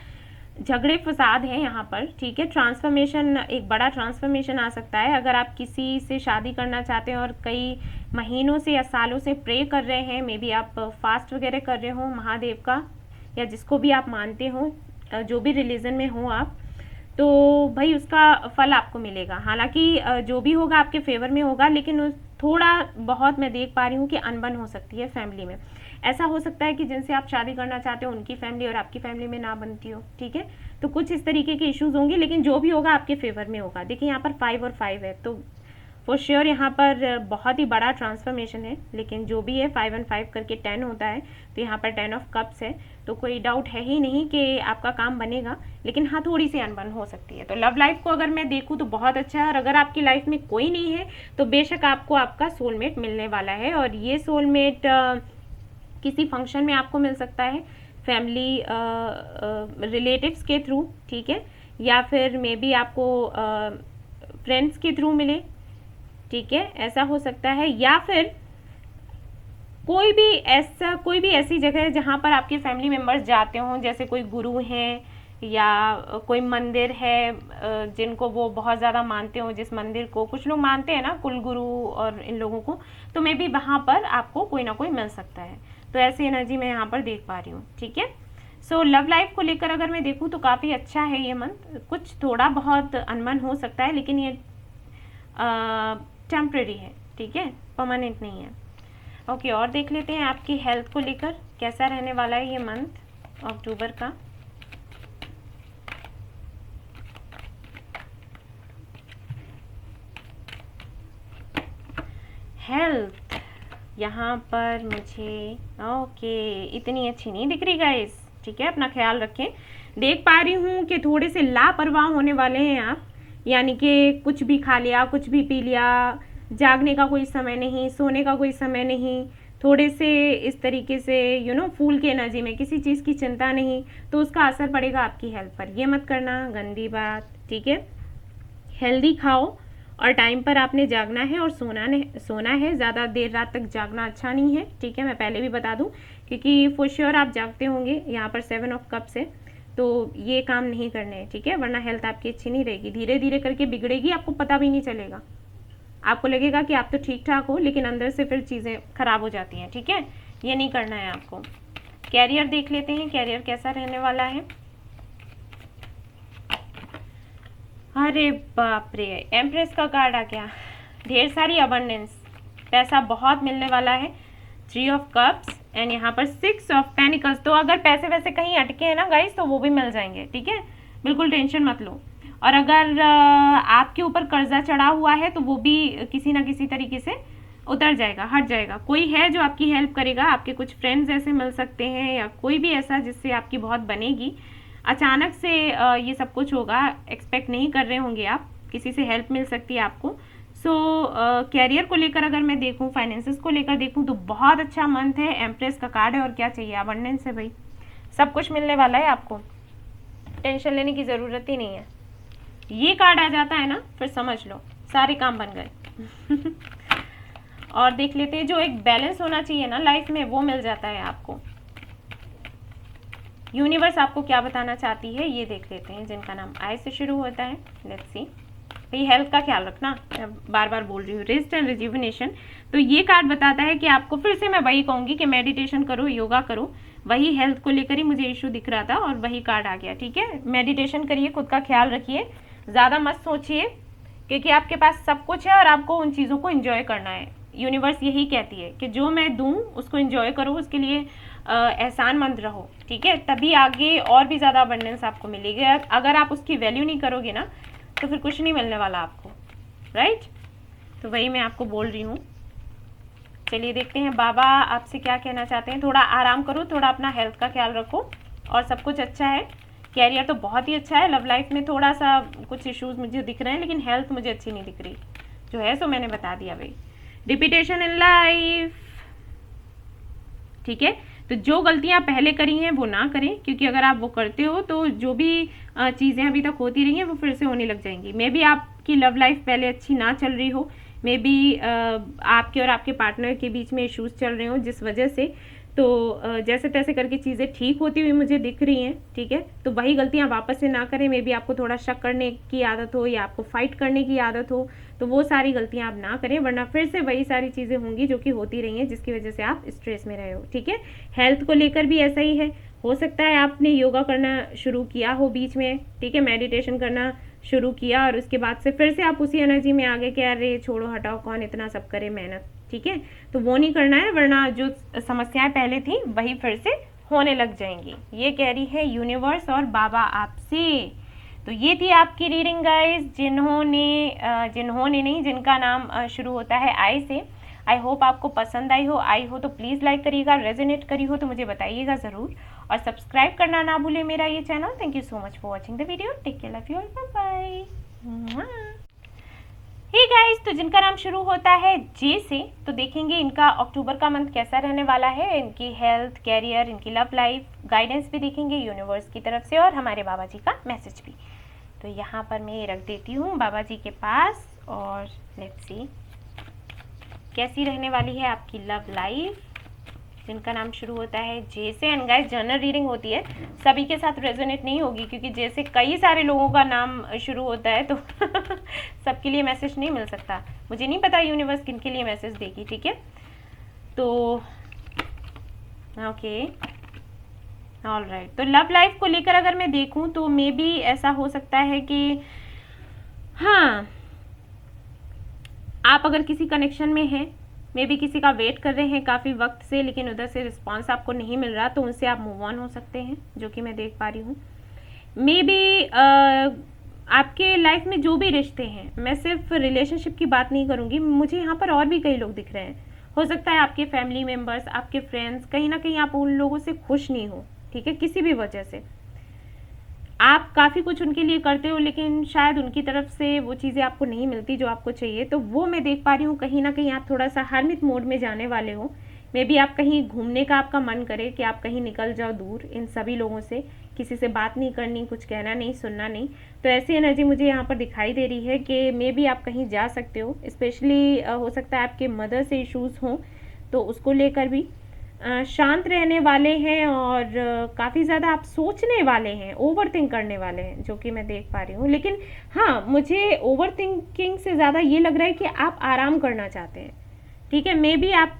Speaker 1: झगड़े फसाद है यहाँ पर, ठीक है। ट्रांसफॉर्मेशन, एक बड़ा ट्रांसफॉर्मेशन आ सकता है। अगर आप किसी से शादी करना चाहते हैं और कई महीनों से या सालों से प्रे कर रहे हैं, मे बी आप फास्ट वगैरह कर रहे हो महादेव का, या जिसको भी आप मानते हो, जो भी रिलीजन में हो आप, तो भाई उसका फल आपको मिलेगा। हालांकि जो भी होगा आपके फेवर में होगा, लेकिन थोड़ा बहुत मैं देख पा रही हूँ कि अनबन हो सकती है फैमिली में। ऐसा हो सकता है कि जिनसे आप शादी करना चाहते हो उनकी फैमिली और आपकी फैमिली में ना बनती हो, ठीक है। तो कुछ इस तरीके के इश्यूज होंगे, लेकिन जो भी होगा आपके फेवर में होगा। देखिए यहाँ पर 5 और 5 है, तो फॉर श्योर यहाँ पर बहुत ही बड़ा ट्रांसफॉर्मेशन है। लेकिन जो भी है 5 और 5 करके 10 होता है, तो यहाँ पर 10 ऑफ कप्स है, तो कोई डाउट है ही नहीं कि आपका काम बनेगा। लेकिन हाँ, थोड़ी सी अनबन हो सकती है। तो लव लाइफ को अगर मैं देखूँ तो बहुत अच्छा है। और अगर आपकी लाइफ में कोई नहीं है तो बेशक आपको आपका सोलमेट मिलने वाला है, और ये सोलमेट किसी फंक्शन में आपको मिल सकता है, फैमिली रिलेटिव्स के थ्रू, ठीक है, या फिर मे बी आपको फ्रेंड्स के थ्रू मिले, ठीक है, ऐसा हो सकता है। या फिर कोई भी ऐसी जगह है जहाँ पर आपके फैमिली मेम्बर्स जाते हों, जैसे कोई गुरु हैं या कोई मंदिर है जिनको वो बहुत ज़्यादा मानते हो, जिस मंदिर को कुछ लोग मानते हैं ना, कुल गुरु और इन लोगों को, तो मे बी वहाँ पर आपको कोई ना कोई मिल सकता है। तो ऐसी एनर्जी मैं यहाँ पर देख पा रही हूँ, ठीक है। सो लव लाइफ को लेकर अगर मैं देखूँ तो काफ़ी अच्छा है ये मंथ। कुछ थोड़ा बहुत अनबन हो सकता है, लेकिन ये टेम्परेरी है, ठीक है, परमानेंट नहीं है। ओके, और देख लेते हैं आपकी हेल्थ को लेकर कैसा रहने वाला है ये मंथ अक्टूबर का। हेल्थ यहाँ पर मुझे ओके इतनी अच्छी नहीं दिख रही गाइस, ठीक है, अपना ख्याल रखें। देख पा रही हूँ कि थोड़े से लापरवाह होने वाले हैं आप, यानी कि कुछ भी खा लिया, कुछ भी पी लिया, जागने का कोई समय नहीं, सोने का कोई समय नहीं, थोड़े से इस तरीके से फूल की एनर्जी में, किसी चीज़ की चिंता नहीं, तो उसका असर पड़ेगा आपकी हेल्थ पर। ये मत करना, गंदी बात, ठीक है। हेल्दी खाओ और टाइम पर आपने जागना है और सोना है। ज़्यादा देर रात तक जागना अच्छा नहीं है, ठीक है, मैं पहले भी बता दूं, क्योंकि फॉर श्योर आप जागते होंगे। यहाँ पर 7 ऑफ कप्स है, तो ये काम नहीं करने हैं, ठीक है, वरना हेल्थ आपकी अच्छी नहीं रहेगी। धीरे धीरे करके बिगड़ेगी, आपको पता भी नहीं चलेगा। आपको लगेगा कि आप तो ठीक ठाक हो, लेकिन अंदर से फिर चीज़ें खराब हो जाती हैं, ठीक है, ये नहीं करना है आपको। कैरियर देख लेते हैं, कैरियर कैसा रहने वाला है। अरे बाप रे, एम्प्रेस का कार्ड आ गया, ढेर सारी अबंडेंस, पैसा बहुत मिलने वाला है। 3 ऑफ कप्स एंड यहाँ पर 6 ऑफ पेनिकल्स। तो अगर पैसे वैसे कहीं अटके हैं ना गाइस, तो वो भी मिल जाएंगे, ठीक है, बिल्कुल टेंशन मत लो। और अगर आपके ऊपर कर्जा चढ़ा हुआ है तो वो भी किसी ना किसी तरीके से उतर जाएगा, हट जाएगा। कोई है जो आपकी हेल्प करेगा, आपके कुछ फ्रेंड्स ऐसे मिल सकते हैं, या कोई भी ऐसा जिससे आपकी बहुत बनेगी। अचानक से ये सब कुछ होगा, एक्सपेक्ट नहीं कर रहे होंगे आप, किसी से हेल्प मिल सकती है आपको। सो कैरियर को लेकर अगर मैं देखूं, फाइनेंसेस को लेकर देखूं, तो बहुत अच्छा मंथ है। एम्प्रेस का कार्ड है, और क्या चाहिए, अबंडेंस है भाई, सब कुछ मिलने वाला है आपको, टेंशन लेने की ज़रूरत ही नहीं है। ये कार्ड आ जाता है ना, फिर समझ लो सारे काम बन गए। और देख लेते हैं, जो एक बैलेंस होना चाहिए ना लाइफ में, वो मिल जाता है आपको। यूनिवर्स आपको क्या बताना चाहती है ये देख लेते हैं, जिनका नाम आई से शुरू होता है। Let's see. भाई हेल्थ का ख्याल रखना, मैं बार बार बोल रही हूँ, रेस्ट एंड रिज्यूविनेशन। तो ये कार्ड बताता है कि आपको, फिर से मैं वही कहूँगी कि मेडिटेशन करो, योगा करो। वही हेल्थ को लेकर ही मुझे इशू दिख रहा था और वही कार्ड आ गया, ठीक है। मेडिटेशन करिए, खुद का ख्याल रखिए, ज़्यादा मत सोचिए, क्योंकि आपके पास सब कुछ है और आपको उन चीज़ों को एंजॉय करना है। यूनिवर्स यही कहती है कि जो मैं दूँ उसको एंजॉय करो, उसके लिए एहसानमंद रहो, ठीक है, तभी आगे और भी ज़्यादा अबंडेंस आपको मिलेगी। अगर आप उसकी वैल्यू नहीं करोगे ना, तो फिर कुछ नहीं मिलने वाला आपको, राइट। तो वही मैं आपको बोल रही हूँ। चलिए देखते हैं बाबा आपसे क्या कहना चाहते हैं। थोड़ा आराम करो, थोड़ा अपना हेल्थ का ख्याल रखो, और सब कुछ अच्छा है। कैरियर तो बहुत ही अच्छा है। लव लाइफ में थोड़ा सा कुछ इश्यूज मुझे दिख रहे हैं, लेकिन हेल्थ मुझे अच्छी नहीं दिख रही। जो है सो मैंने बता दिया भाई। रिपीटेशन इन लाइफ, ठीक है। तो जो गलतियां पहले करी हैं वो ना करें, क्योंकि अगर आप वो करते हो तो जो भी चीज़ें अभी तक होती रही हैं वो फिर से होने लग जाएंगी। मे बी आपकी लव लाइफ पहले अच्छी ना चल रही हो, मे बी आपके और आपके पार्टनर के बीच में इश्यूज चल रहे हो जिस वजह से, तो जैसे तैसे करके चीज़ें ठीक होती हुई मुझे दिख रही हैं, ठीक है। तो वही गलतियां वापस से ना करें। मे बी आपको थोड़ा शक करने की आदत हो या आपको फाइट करने की आदत हो, तो वो सारी गलतियां आप ना करें, वरना फिर से वही सारी चीज़ें होंगी जो कि होती रही हैं जिसकी वजह से आप स्ट्रेस में रहे हो, ठीक है। हेल्थ को लेकर भी ऐसा ही है। हो सकता है आपने योगा करना शुरू किया हो बीच में, ठीक है, मेडिटेशन करना शुरू किया और उसके बाद से फिर से आप उसी एनर्जी में आ गए कि अरे छोड़ो हटाओ, कौन इतना सब करे मेहनत, ठीक है। तो वो नहीं करना है, वरना जो समस्याएं पहले थी वही फिर से होने लग जाएंगी। ये कह रही है यूनिवर्स और बाबा आपसे। तो ये थी आपकी रीडिंग गाइस, जिन्होंने नहीं, जिनका नाम शुरू होता है आई से। आई होप आपको पसंद आई हो। आई हो तो प्लीज़ लाइक करिएगा, रेजोनेट करी हो तो मुझे बताइएगा ज़रूर, और सब्सक्राइब करना ना भूले मेरा ये channel. Thank you so much for watching the video. Take care, love you all, bye bye. Hey guys, तो जिनका नाम शुरू होता है जे से, तो देखेंगे इनका अक्टूबर का मंथ कैसा रहने वाला है। इनकी हेल्थ, कैरियर, इनकी लव लाइफ, गाइडेंस भी देखेंगे यूनिवर्स की तरफ से, और हमारे बाबा जी का मैसेज भी। तो यहाँ पर मैं ये रख देती हूँ बाबा जी के पास, और लेट्स सी कैसी रहने वाली है आपकी लव लाइफ, जिनका नाम शुरू होता है जे से। एंड गाइस, जनरल रीडिंग होती है, सभी के साथ रेजोनेट नहीं होगी, क्योंकि जैसे कई सारे लोगों का नाम शुरू होता है तो सबके लिए मैसेज नहीं मिल सकता। मुझे नहीं पता यूनिवर्स किन के लिए मैसेज देगी, ठीक है। तो ओके, ऑल राइट। तो लव लाइफ को लेकर अगर मैं देखूं तो मे बी ऐसा हो सकता है कि हाँ, आप अगर किसी कनेक्शन में हैं, मे बी किसी का वेट कर रहे हैं काफ़ी वक्त से, लेकिन उधर से रिस्पांस आपको नहीं मिल रहा, तो उनसे आप मूव ऑन हो सकते हैं, जो कि मैं देख पा रही हूँ। मे बी आपके लाइफ में जो भी रिश्ते हैं, मैं सिर्फ रिलेशनशिप की बात नहीं करूँगी, मुझे यहाँ पर और भी कई लोग दिख रहे हैं। हो सकता है आपके फैमिली मेम्बर्स, आपके फ्रेंड्स, कहीं ना कहीं आप उन लोगों से खुश नहीं हो, ठीक है, किसी भी वजह से। आप काफ़ी कुछ उनके लिए करते हो, लेकिन शायद उनकी तरफ से वो चीज़ें आपको नहीं मिलती जो आपको चाहिए, तो वो मैं देख पा रही हूँ। कहीं ना कहीं आप थोड़ा सा हरमित मोड में जाने वाले हो। मे बी आप कहीं घूमने का आपका मन करे कि आप कहीं निकल जाओ दूर इन सभी लोगों से, किसी से बात नहीं करनी, कुछ कहना नहीं, सुनना नहीं। तो ऐसी एनर्जी मुझे यहाँ पर दिखाई दे रही है कि मे बी आप कहीं जा सकते हो। स्पेशली हो सकता है आपके मदर से इश्यूज़ हों, तो उसको लेकर भी शांत रहने वाले हैं, और काफ़ी ज़्यादा आप सोचने वाले हैं, ओवर थिंक करने वाले हैं, जो कि मैं देख पा रही हूँ। लेकिन हाँ, मुझे ओवर थिंकिंग से ज़्यादा ये लग रहा है कि आप आराम करना चाहते हैं, ठीक है। मे बी आप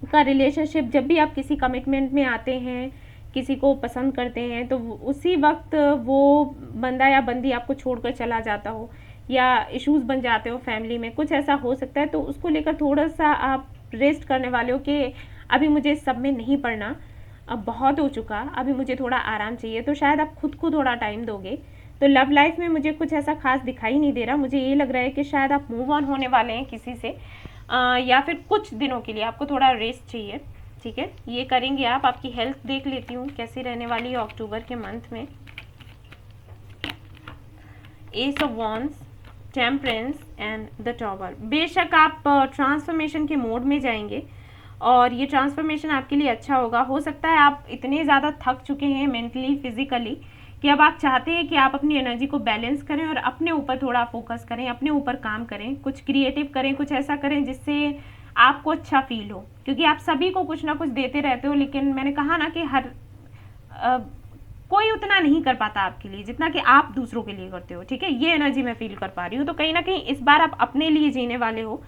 Speaker 1: का रिलेशनशिप, जब भी आप किसी कमिटमेंट में आते हैं, किसी को पसंद करते हैं, तो उसी वक्त वो बंदा या बंदी आपको छोड़कर चला जाता हो, या इश्यूज़ बन जाते हो फैमिली में, कुछ ऐसा हो सकता है। तो उसको लेकर थोड़ा सा आप रेस्ट करने वाले हो कि अभी मुझे इस सब में नहीं पड़ना, अब बहुत हो चुका, अभी मुझे थोड़ा आराम चाहिए। तो शायद आप खुद को थोड़ा टाइम दोगे। तो लव लाइफ में मुझे कुछ ऐसा खास दिखाई नहीं दे रहा। मुझे ये लग रहा है कि शायद आप मूव ऑन होने वाले हैं किसी से, या फिर कुछ दिनों के लिए आपको थोड़ा रेस्ट चाहिए, ठीक है। ये करेंगे आप। आपकी हेल्थ देख लेती हूँ कैसी रहने वाली है अक्टूबर के मंथ में। S of wands, temperance and the tower. बेशक आप ट्रांसफॉर्मेशन के मोड में जाएंगे, और ये ट्रांसफॉर्मेशन आपके लिए अच्छा होगा। हो सकता है आप इतने ज़्यादा थक चुके हैं मेंटली, फिजिकली, कि अब आप चाहते हैं कि आप अपनी एनर्जी को बैलेंस करें और अपने ऊपर थोड़ा फोकस करें, अपने ऊपर काम करें, कुछ क्रिएटिव करें, कुछ ऐसा करें जिससे आपको अच्छा फील हो। क्योंकि आप सभी को कुछ ना कुछ देते रहते हो, लेकिन मैंने कहा ना कि कोई उतना नहीं कर पाता आपके लिए जितना कि आप दूसरों के लिए करते हो, ठीक है। ये एनर्जी मैं फील कर पा रही हूँ। तो कहीं ना कहीं इस बार आप अपने लिए जीने वाले हो।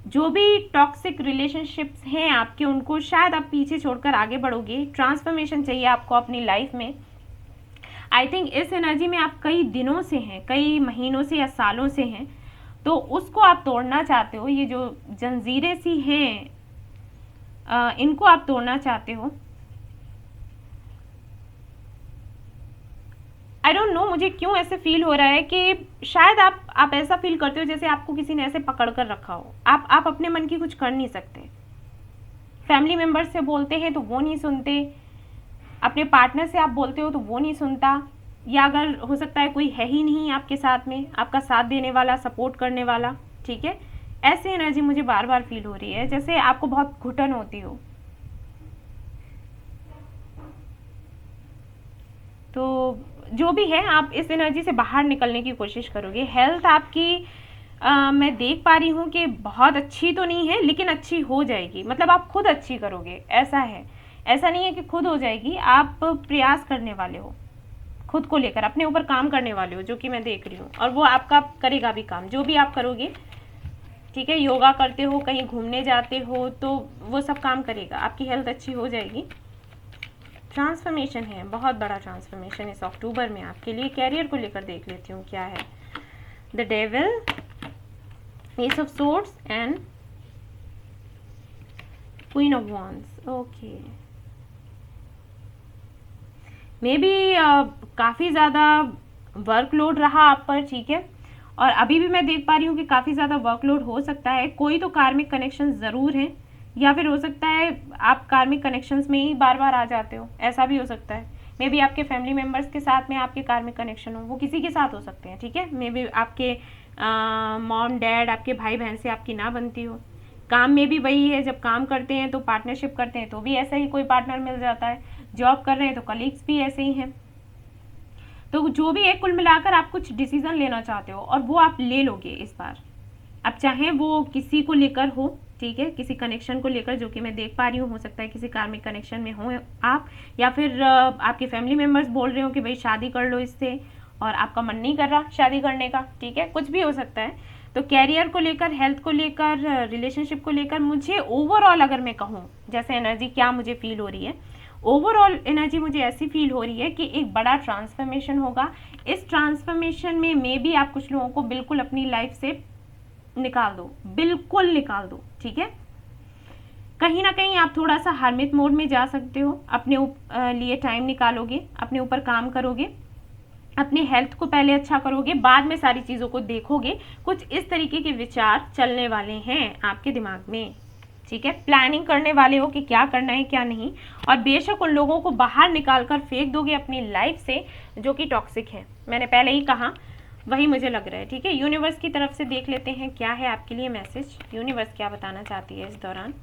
Speaker 1: जो भी टॉक्सिक रिलेशनशिप्स हैं आपके, उनको शायद आप पीछे छोड़कर आगे बढ़ोगे। ट्रांसफॉर्मेशन चाहिए आपको अपनी लाइफ में। आई थिंक इस एनर्जी में आप कई दिनों से हैं, कई महीनों से या सालों से हैं, तो उसको आप तोड़ना चाहते हो। ये जो जंजीरें सी हैं, इनको आप तोड़ना चाहते हो। आई डोंट नो, मुझे क्यों ऐसे फील हो रहा है कि शायद आप ऐसा फील करते हो जैसे आपको किसी ने ऐसे पकड़ कर रखा हो। आप अपने मन की कुछ कर नहीं सकते। फैमिली मेम्बर्स से बोलते हैं तो वो नहीं सुनते, अपने पार्टनर से आप बोलते हो तो वो नहीं सुनता, या अगर हो सकता है कोई है ही नहीं आपके साथ में, आपका साथ देने वाला, सपोर्ट करने वाला, ठीक है। ऐसी एनर्जी मुझे बार बार फील हो रही है, जैसे आपको बहुत घुटन होती हो, तो जो भी है आप इस एनर्जी से बाहर निकलने की कोशिश करोगे। हेल्थ आपकी मैं देख पा रही हूँ कि बहुत अच्छी तो नहीं है, लेकिन अच्छी हो जाएगी, मतलब आप खुद अच्छी करोगे, ऐसा है। ऐसा नहीं है कि खुद हो जाएगी, आप प्रयास करने वाले हो, खुद को लेकर अपने ऊपर काम करने वाले हो, जो कि मैं देख रही हूँ, और वो आपका करेगा भी काम, जो भी आप करोगे। ठीक है, योगा करते हो, कहीं घूमने जाते हो, तो वो सब काम करेगा, आपकी हेल्थ अच्छी हो जाएगी। ट्रांसफॉर्मेशन है, बहुत बड़ा ट्रांसफॉर्मेशन इस अक्टूबर में आपके लिए। कैरियर को लेकर देख लेती हूँ क्या है। The devil, S of swords and queen of wands. Okay, may be काफ़ी ज़्यादा वर्कलोड रहा आप पर, ठीक है, और अभी भी मैं देख पा रही हूँ कि काफ़ी ज़्यादा वर्कलोड हो सकता है। कोई तो कार्मिक कनेक्शन ज़रूर है, या फिर हो सकता है आप कार्मिक कनेक्शंस में ही बार बार आ जाते हो, ऐसा भी हो सकता है। मे बी आपके फैमिली मेम्बर्स के साथ में आपके कार्मिक कनेक्शन हो, वो किसी के साथ हो सकते हैं, ठीक है। मे बी आपके मॉम डैड, आपके भाई बहन से आपकी ना बनती हो। काम में भी वही है, जब काम करते हैं तो पार्टनरशिप करते हैं तो भी ऐसा ही कोई पार्टनर मिल जाता है। जॉब कर रहे हैं तो कलीग्स भी ऐसे ही हैं। तो जो भी है, कुल मिलाकर आप कुछ डिसीजन लेना चाहते हो और वो आप ले लोगे इस बार। अब चाहे वो किसी को लेकर हो, ठीक है, किसी कनेक्शन को लेकर, जो कि मैं देख पा रही हूँ, हो सकता है किसी कार्मिक कनेक्शन में हो आप, या फिर आपके फैमिली मेम्बर्स बोल रहे हो कि भाई शादी कर लो इससे, और आपका मन नहीं कर रहा शादी करने का, ठीक है, कुछ भी हो सकता है। तो कैरियर को लेकर, हेल्थ को लेकर, रिलेशनशिप को लेकर, मुझे ओवरऑल अगर मैं कहूँ जैसे एनर्जी क्या मुझे फील हो रही है, ओवरऑल एनर्जी मुझे ऐसी फील हो रही है कि एक बड़ा ट्रांसफॉर्मेशन होगा। इस ट्रांसफॉर्मेशन में मे बी आप कुछ लोगों को बिल्कुल अपनी लाइफ से निकाल दो, बिल्कुल निकाल दो, ठीक है। कहीं ना कहीं आप थोड़ा सा हर्मिट मोड में जा सकते हो, अपने लिए टाइम निकालोगे, अपने ऊपर काम करोगे, अपने हेल्थ को पहले अच्छा करोगे, बाद में सारी चीज़ों को देखोगे। कुछ इस तरीके के विचार चलने वाले हैं आपके दिमाग में, ठीक है। प्लानिंग करने वाले हो कि क्या करना है क्या नहीं, और बेशक उन लोगों को बाहर निकाल कर फेंक दोगे अपनी लाइफ से जो कि टॉक्सिक है। मैंने पहले ही कहा, वही मुझे लग रहा है, ठीक है। यूनिवर्स की तरफ से देख लेते हैं क्या है आपके लिए मैसेज, यूनिवर्स क्या बताना चाहती है इस दौरान।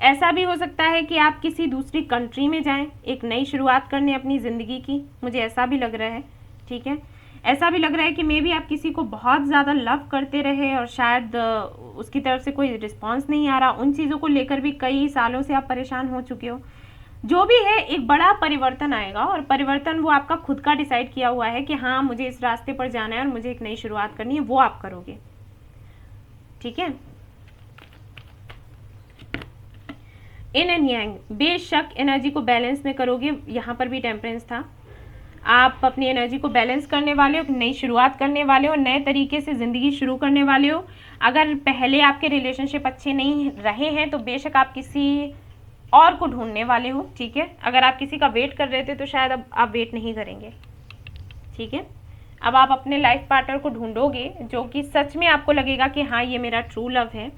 Speaker 1: ऐसा भी हो सकता है कि आप किसी दूसरी कंट्री में जाएं, एक नई शुरुआत करने अपनी ज़िंदगी की, मुझे ऐसा भी लग रहा है, ठीक है। ऐसा भी लग रहा है कि मे बी आप किसी को बहुत ज़्यादा लव करते रहे और शायद उसकी तरफ से कोई रिस्पॉन्स नहीं आ रहा, उन चीज़ों को लेकर भी कई सालों से आप परेशान हो चुके हो। जो भी है, एक बड़ा परिवर्तन आएगा, और परिवर्तन वो आपका खुद का डिसाइड किया हुआ है कि हाँ मुझे इस रास्ते पर जाना है और मुझे एक नई शुरुआत करनी है, वो आप करोगे, ठीक है। इन एंड यांग, बेशक एनर्जी को बैलेंस में करोगे, यहाँ पर भी टेम्परेंस था। आप अपनी एनर्जी को बैलेंस करने वाले हो, नई शुरुआत करने वाले हो, नए तरीके से ज़िंदगी शुरू करने वाले हो। अगर पहले आपके रिलेशनशिप अच्छे नहीं रहे हैं तो बेशक आप किसी और को ढूंढने वाले हो, ठीक है। अगर आप किसी का वेट कर रहे थे तो शायद अब आप वेट नहीं करेंगे, ठीक है। अब आप अपने लाइफ पार्टनर को ढूंढोगे जो कि सच में आपको लगेगा कि हाँ ये मेरा ट्रू लव है।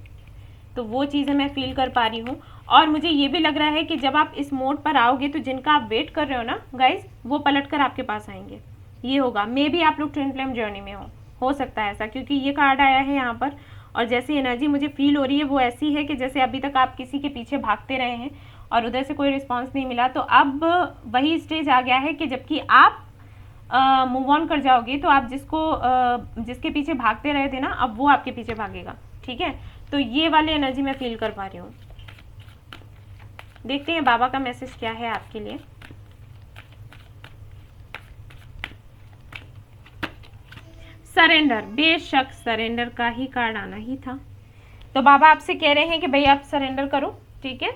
Speaker 1: तो वो चीज़ें मैं फील कर पा रही हूँ, और मुझे ये भी लग रहा है कि जब आप इस मोड पर आओगे तो जिनका आप वेट कर रहे हो ना गाइज, वो पलट कर आपके पास आएंगे, ये होगा। मे बी आप लोग ट्विन फ्लेम जर्नी में हो सकता है ऐसा, क्योंकि ये कार्ड आया है यहाँ पर, और जैसी एनर्जी मुझे फील हो रही है वो ऐसी है कि जैसे अभी तक आप किसी के पीछे भागते रहे हैं और उधर से कोई रिस्पॉन्स नहीं मिला, तो अब वही स्टेज आ गया है कि जबकि आप मूव ऑन कर जाओगे तो आप जिसके पीछे भागते रहे थे ना, अब वो आपके पीछे भागेगा, ठीक है। तो ये वाली एनर्जी मैं फील कर पा रही हूँ। देखते हैं बाबा का मैसेज क्या है आपके लिए। सरेंडर, बेशक सरेंडर का ही कार्ड आना ही था। तो बाबा आपसे कह रहे हैं कि भाई आप सरेंडर करो, ठीक है,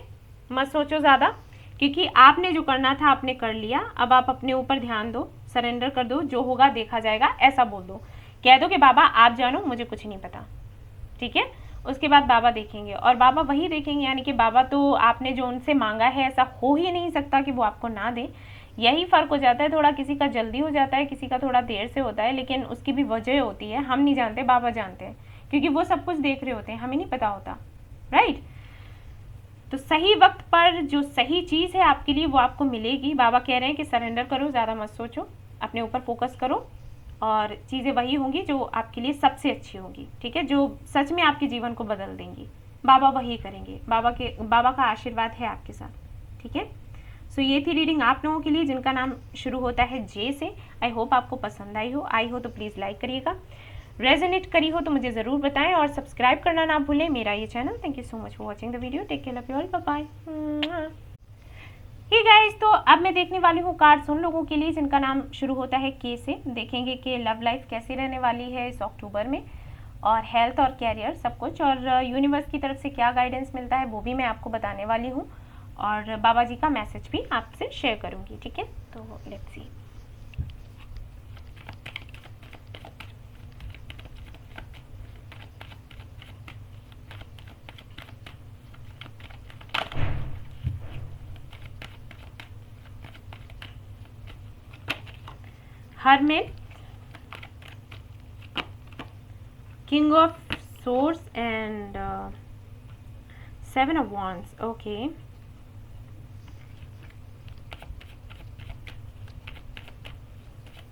Speaker 1: मत सोचो ज़्यादा, क्योंकि आपने जो करना था आपने कर लिया। अब आप अपने ऊपर ध्यान दो, सरेंडर कर दो, जो होगा देखा जाएगा, ऐसा बोल दो, कह दो कि बाबा आप जानो, मुझे कुछ नहीं पता, ठीक है। उसके बाद बाबा देखेंगे, और बाबा वही देखेंगे, यानी कि बाबा तो आपने जो उनसे मांगा है ऐसा हो ही नहीं सकता कि वो आपको ना दे। यही फ़र्क हो जाता है थोड़ा, किसी का जल्दी हो जाता है, किसी का थोड़ा देर से होता है, लेकिन उसकी भी वजह होती है, हम नहीं जानते, बाबा जानते हैं, क्योंकि वो सब कुछ देख रहे होते हैं, हमें नहीं पता होता, राइट। तो सही वक्त पर जो सही चीज़ है आपके लिए वो आपको मिलेगी। बाबा कह रहे हैं कि सरेंडर करो, ज़्यादा मत सोचो, अपने ऊपर फोकस करो, और चीज़ें वही होंगी जो आपके लिए सबसे अच्छी होंगी, ठीक है, जो सच में आपके जीवन को बदल देंगी। बाबा वही करेंगे, बाबा का आशीर्वाद है आपके साथ, ठीक है। सो ये थी रीडिंग आप लोगों के लिए जिनका नाम शुरू होता है जे से। आई होप आपको पसंद आई हो तो प्लीज़ लाइक करिएगा, रेजोनेट करी हो तो मुझे ज़रूर बताएं और सब्सक्राइब करना ना भूलें मेरा ये channel. Thank you so much for watching the video, take care, love you all, bye bye. Hey guys, तो अब मैं देखने वाली हूँ कार्ड्स उन लोगों के लिए जिनका नाम शुरू होता है के से। देखेंगे कि लव लाइफ कैसी रहने वाली है इस अक्टूबर में, और हेल्थ और कैरियर सब कुछ, और यूनिवर्स की तरफ से क्या गाइडेंस मिलता है वो भी मैं आपको बताने वाली हूँ, और बाबा जी का मैसेज भी आपसे शेयर करूँगी, ठीक है। तो let's see. Hermit, King of Swords and Seven of Wands. Okay.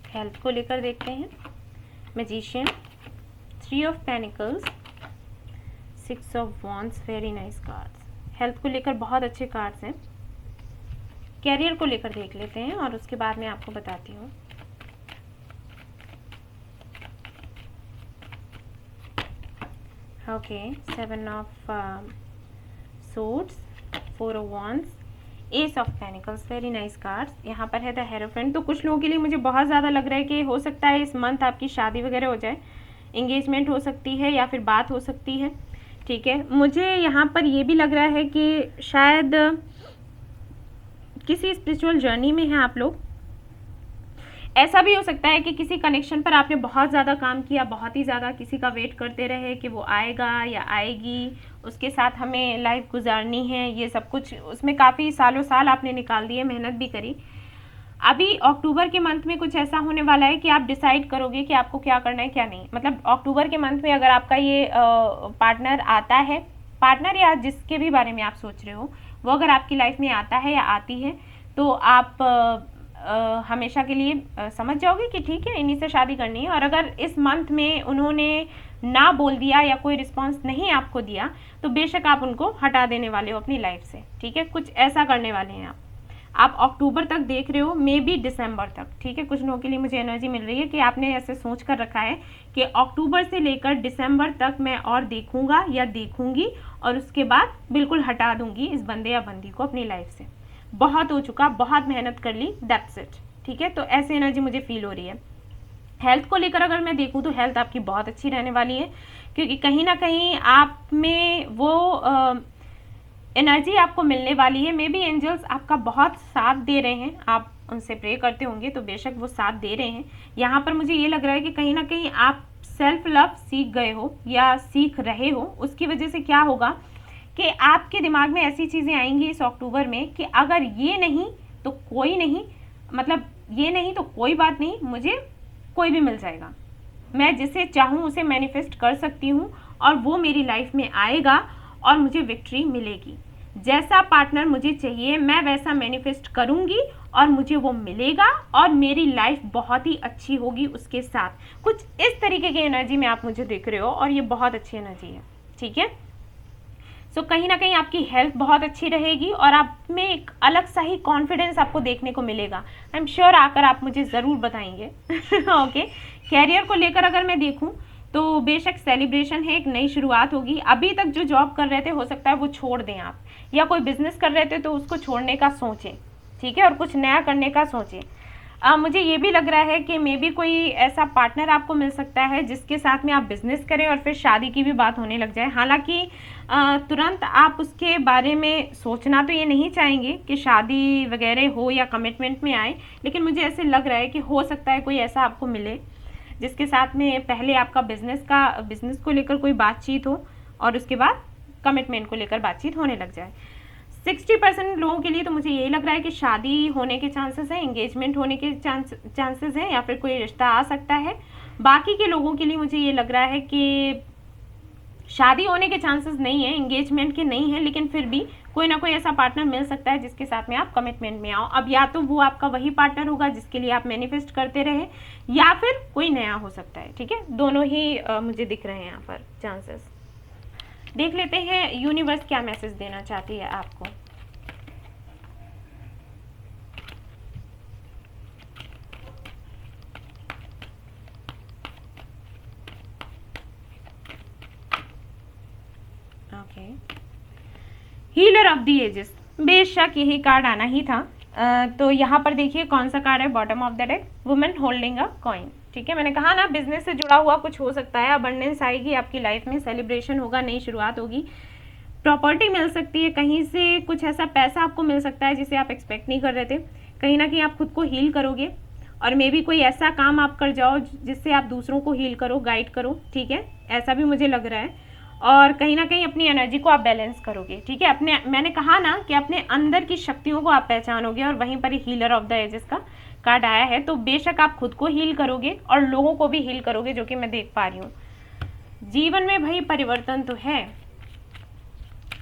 Speaker 1: Health को लेकर देखते हैं। Magician, three of pentacles, six of wands, very nice cards. Health को लेकर बहुत अच्छे कार्ड्स हैं। कैरियर को लेकर देख लेते हैं और उसके बाद मैं आपको बताती हूँ। Okay, seven of swords, four of wands, S of pentacles, very nice cards. यहाँ पर है द हेरोफेंट। तो कुछ लोगों के लिए मुझे बहुत ज़्यादा लग रहा है कि हो सकता है इस मंथ आपकी शादी वगैरह हो जाए, एंगेजमेंट हो सकती है या फिर बात हो सकती है, ठीक है। मुझे यहाँ पर ये भी लग रहा है कि शायद किसी स्पिरिचुअल जर्नी में हैं आप लोग। ऐसा भी हो सकता है कि किसी कनेक्शन पर आपने बहुत ज़्यादा काम किया, बहुत ही ज़्यादा, किसी का वेट करते रहे कि वो आएगा या आएगी, उसके साथ हमें लाइफ गुजारनी है, ये सब कुछ, उसमें काफ़ी सालों साल आपने निकाल दिए, मेहनत भी करी। अभी अक्टूबर के मंथ में कुछ ऐसा होने वाला है कि आप डिसाइड करोगे कि आपको क्या करना है क्या नहीं। मतलब अक्टूबर के मंथ में अगर आपका ये पार्टनर आता है, पार्टनर या जिसके भी बारे में आप सोच रहे हो, वो अगर आपकी लाइफ में आता है या आती है, तो आप हमेशा के लिए समझ जाओगे कि ठीक है इन्हीं से शादी करनी है। और अगर इस मंथ में उन्होंने ना बोल दिया या कोई रिस्पांस नहीं आपको दिया, तो बेशक आप उनको हटा देने वाले हो अपनी लाइफ से, ठीक है। कुछ ऐसा करने वाले हैं आप अक्टूबर तक देख रहे हो, मे बी दिसंबर तक, ठीक है। कुछ लोगों के लिए मुझे एनर्जी मिल रही है कि आपने ऐसे सोच कर रखा है कि अक्टूबर से लेकर दिसंबर तक मैं और देखूंगा या देखूंगी, और उसके बाद बिल्कुल हटा दूंगी इस बंदे या बंदी को अपनी लाइफ से। बहुत हो चुका, बहुत मेहनत कर ली, दैट्स इट, ठीक है। तो ऐसी एनर्जी मुझे फील हो रही है। हेल्थ को लेकर अगर मैं देखूं तो हेल्थ आपकी बहुत अच्छी रहने वाली है, क्योंकि कहीं ना कहीं आप में वो एनर्जी आपको मिलने वाली है। मे बी एंजल्स आपका बहुत साथ दे रहे हैं, आप उनसे प्रे करते होंगे तो बेशक वो साथ दे रहे हैं। यहाँ पर मुझे ये लग रहा है कि कहीं ना कहीं आप सेल्फ लव सीख गए हो या सीख रहे हो। उसकी वजह से क्या होगा कि आपके दिमाग में ऐसी चीज़ें आएंगी इस अक्टूबर में कि अगर ये नहीं तो कोई नहीं, मतलब ये नहीं तो कोई बात नहीं, मुझे कोई भी मिल जाएगा, मैं जिसे चाहूँ उसे मैनिफेस्ट कर सकती हूँ और वो मेरी लाइफ में आएगा और मुझे विक्ट्री मिलेगी। जैसा पार्टनर मुझे चाहिए मैं वैसा मैनिफेस्ट करूँगी और मुझे वो मिलेगा और मेरी लाइफ बहुत ही अच्छी होगी उसके साथ। कुछ इस तरीके की एनर्जी में आप मुझे देख रहे हो और ये बहुत अच्छी एनर्जी है, ठीक है। सो कहीं ना कहीं आपकी हेल्थ बहुत अच्छी रहेगी और आप में एक अलग सा ही कॉन्फिडेंस आपको देखने को मिलेगा। आई एम श्योर आकर आप मुझे ज़रूर बताएंगे। ओके, कैरियर को लेकर अगर मैं देखूं तो बेशक सेलिब्रेशन है, एक नई शुरुआत होगी। अभी तक जो जॉब कर रहे थे हो सकता है वो छोड़ दें आप, या कोई बिजनेस कर रहे थे तो उसको छोड़ने का सोचें, ठीक है, और कुछ नया करने का सोचें। मुझे ये भी लग रहा है कि मे बी कोई ऐसा पार्टनर आपको मिल सकता है जिसके साथ में आप बिजनेस करें और फिर शादी की भी बात होने लग जाए। हालांकि तुरंत आप उसके बारे में सोचना तो ये नहीं चाहेंगे कि शादी वगैरह हो या कमिटमेंट में आए, लेकिन मुझे ऐसे लग रहा है कि हो सकता है कोई ऐसा आपको मिले जिसके साथ में पहले आपका बिजनेस को लेकर कोई बातचीत हो और उसके बाद कमिटमेंट को लेकर बातचीत होने लग जाए। 60% लोगों के लिए तो मुझे यही लग रहा है कि शादी होने के चांसेस हैं, एंगेजमेंट होने के चांसेस हैं, या फिर कोई रिश्ता आ सकता है। बाकी के लोगों के लिए मुझे ये लग रहा है कि शादी होने के चांसेस नहीं है, एंगेजमेंट के नहीं है, लेकिन फिर भी कोई ना कोई ऐसा पार्टनर मिल सकता है जिसके साथ में आप कमिटमेंट में आओ। अब या तो वो आपका वही पार्टनर होगा जिसके लिए आप मैनिफेस्ट करते रहे, या फिर कोई नया हो सकता है। ठीक है, दोनों ही मुझे दिख रहे हैं यहाँ पर चांसेस। देख लेते हैं यूनिवर्स क्या मैसेज देना चाहती है आपको। Okay, healer of the ages, बेशक यही कार्ड आना ही था। तो यहाँ पर देखिए कौन सा कार्ड है, bottom of the deck, women holding a coin. ठीक है, मैंने कहा ना बिजनेस से जुड़ा हुआ कुछ हो सकता है, अबंडेंस आएगी आपकी लाइफ में, सेलिब्रेशन होगा, नई शुरुआत होगी, प्रॉपर्टी मिल सकती है, कहीं से कुछ ऐसा पैसा आपको मिल सकता है जिसे आप एक्सपेक्ट नहीं कर रहे थे। कहीं ना कहीं आप खुद को हील करोगे, और मे बी कोई ऐसा काम आप कर जाओ जिससे आप दूसरों को हील करो, गाइड करो। ठीक है, ऐसा भी मुझे लग रहा है। और कहीं ना कहीं अपनी एनर्जी को आप बैलेंस करोगे। ठीक है, अपने, मैंने कहा ना कि अपने अंदर की शक्तियों को आप पहचानोगे, और वहीं पर ही हीलर ऑफ द एजेस का कार्ड आया है। तो बेशक आप खुद को हील करोगे और लोगों को भी हील करोगे, जो कि मैं देख पा रही हूँ। जीवन में भाई परिवर्तन तो है,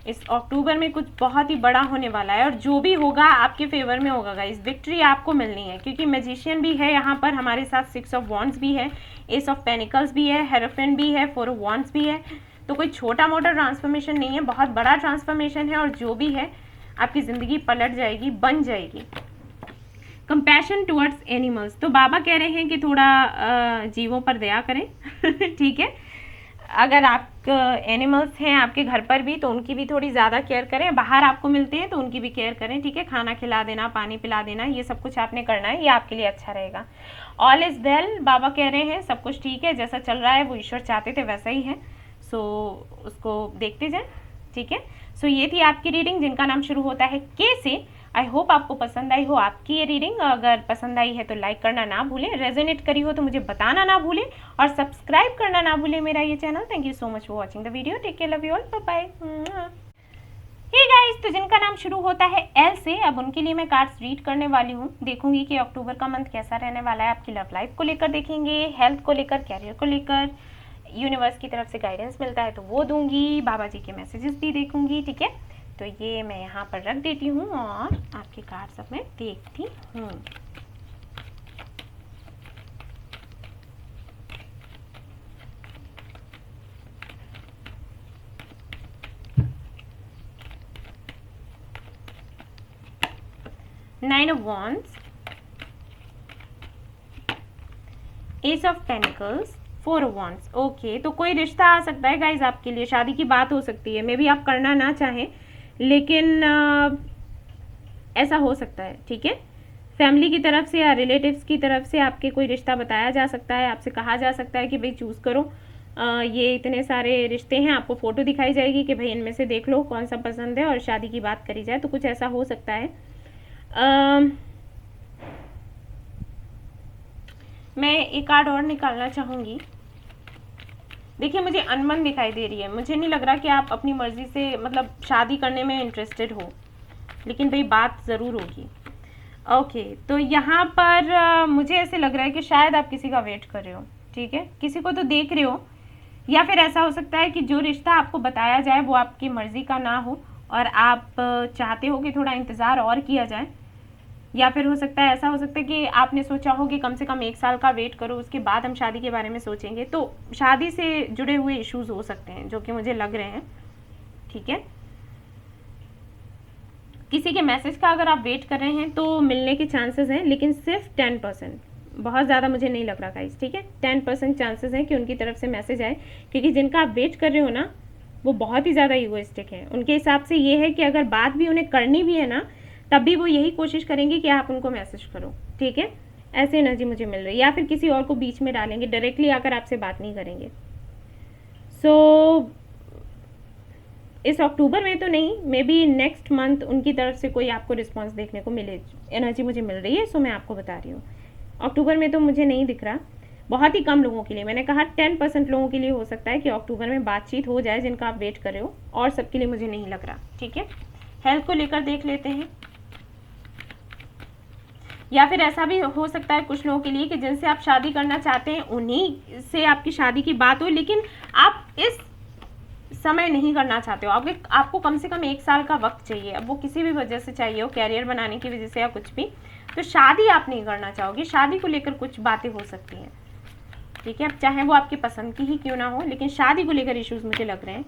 Speaker 1: इस अक्टूबर में कुछ बहुत ही बड़ा होने वाला है, और जो भी होगा आपके फेवर में होगा गाइस। विक्ट्री आपको मिलनी है, क्योंकि मैजिशियन भी है यहाँ पर हमारे साथ, 6 ऑफ वॉन्ड्स भी है, एस ऑफ पेनिकल्स भी है, हेरोफेंट भी है, 4 ऑफ वॉन्ड्स भी है। तो कोई छोटा मोटा ट्रांसफॉर्मेशन नहीं है, बहुत बड़ा ट्रांसफॉर्मेशन है, और जो भी है आपकी ज़िंदगी पलट जाएगी, बन जाएगी। कंपैशन टुवर्ड्स एनिमल्स, तो बाबा कह रहे हैं कि थोड़ा जीवों पर दया करें। ठीक है, अगर आप एनिमल्स हैं आपके घर पर भी तो उनकी भी थोड़ी ज़्यादा केयर करें, बाहर आपको मिलते हैं तो उनकी भी केयर करें। ठीक है, खाना खिला देना, पानी पिला देना, ये सब कुछ आपने करना है, ये आपके लिए अच्छा रहेगा। ऑल इज़ वेल, बाबा कह रहे हैं सब कुछ ठीक है, जैसा चल रहा है वो ईश्वर चाहते थे वैसा ही है। सो उसको देखते जाएं। ठीक है, सो ये थी आपकी रीडिंग जिनका नाम शुरू होता है के से। आई होप आपको पसंद आई हो आपकी ये रीडिंग। अगर पसंद आई है तो लाइक करना ना भूलें, रेजोनेट करी हो तो मुझे बताना ना भूलें, और सब्सक्राइब करना ना भूलें मेरा ये channel. Thank you so much for watching the video. Take care, love you all, bye bye. Hey guys, तो जिनका नाम शुरू होता है एल से, अब उनके लिए मैं कार्ड्स रीड करने वाली हूँ। देखूंगी कि अक्टूबर का मंथ कैसा रहने वाला है, आपकी लव लाइफ को लेकर देखेंगे, हेल्थ को लेकर, कैरियर को लेकर, यूनिवर्स की तरफ से गाइडेंस मिलता है तो वो दूंगी, बाबा जी के मैसेजेस भी देखूंगी। ठीक है, तो ये मैं यहाँ पर रख देती हूँ और आपके कार्ड्स अब मैं देखती हूँ। Nine of wands, S of pentacles, 4 of wands. Okay, तो कोई रिश्ता आ सकता है गाइज आपके लिए, शादी की बात हो सकती है, मे बी आप करना ना चाहें, लेकिन ऐसा हो सकता है। ठीक है, फैमिली की तरफ से या रिलेटिव्स की तरफ से आपके कोई रिश्ता बताया जा सकता है, आपसे कहा जा सकता है कि भाई चूज़ करो, ये इतने सारे रिश्ते हैं, आपको फ़ोटो दिखाई जाएगी कि भाई इनमें से देख लो कौन सा पसंद है और शादी की बात करी जाए, तो कुछ ऐसा हो सकता है। मैं एक कार्ड और निकालना चाहूँगी। देखिए, मुझे अनबन दिखाई दे रही है, मुझे नहीं लग रहा कि आप अपनी मर्जी से मतलब शादी करने में इंटरेस्टेड हो, लेकिन भाई बात ज़रूर होगी। ओके, तो यहाँ पर मुझे ऐसे लग रहा है कि शायद आप किसी का वेट कर रहे हो। ठीक है, किसी को तो देख रहे हो, या फिर ऐसा हो सकता है कि जो रिश्ता आपको बताया जाए वो आपकी मर्जी का ना हो और आप चाहते हो कि थोड़ा इंतज़ार और किया जाए, या फिर हो सकता है ऐसा हो सकता है कि आपने सोचा हो कि कम से कम 1 साल का वेट करो, उसके बाद हम शादी के बारे में सोचेंगे। तो शादी से जुड़े हुए इश्यूज हो सकते हैं जो कि मुझे लग रहे हैं। ठीक है, किसी के मैसेज का अगर आप वेट कर रहे हैं तो मिलने के चांसेस हैं, लेकिन सिर्फ 10%, बहुत ज़्यादा मुझे नहीं लग रहा गाइस। ठीक है, 10% चांसेस हैं कि उनकी तरफ से मैसेज आए, क्योंकि जिनका आप वेट कर रहे हो ना वो बहुत ही ज़्यादा ईगोइस्टिक है। उनके हिसाब से ये है कि अगर बात भी उन्हें करनी भी है ना, तब भी वो यही कोशिश करेंगे कि आप उनको मैसेज करो। ठीक है, ऐसे एनर्जी मुझे मिल रही है, या फिर किसी और को बीच में डालेंगे, डायरेक्टली आकर आपसे बात नहीं करेंगे। सो इस अक्टूबर में तो नहीं, मे बी नेक्स्ट मंथ उनकी तरफ से कोई आपको रिस्पॉन्स देखने को मिले, एनर्जी मुझे मिल रही है। सो मैं आपको बता रही हूँ, अक्टूबर में तो मुझे नहीं दिख रहा, बहुत ही कम लोगों के लिए। मैंने कहा 10% लोगों के लिए हो सकता है कि अक्टूबर में बातचीत हो जाए जिनका आप वेट कर रहे हो, और सबके लिए मुझे नहीं लग रहा। ठीक है, हेल्थ को लेकर देख लेते हैं, या फिर ऐसा भी हो सकता है कुछ लोगों के लिए कि जिनसे आप शादी करना चाहते हैं उन्हीं से आपकी शादी की बात हो, लेकिन आप इस समय नहीं करना चाहते हो, आपको कम से कम 1 साल का वक्त चाहिए, अब वो किसी भी वजह से चाहिए हो, कैरियर बनाने की वजह से या कुछ भी, तो शादी आप नहीं करना चाहोगे, शादी को लेकर कुछ बातें हो सकती हैं, ठीक है, चाहे वो आपकी पसंद की ही क्यों ना हो, लेकिन शादी को लेकर इश्यूज मुझे लग रहे हैं।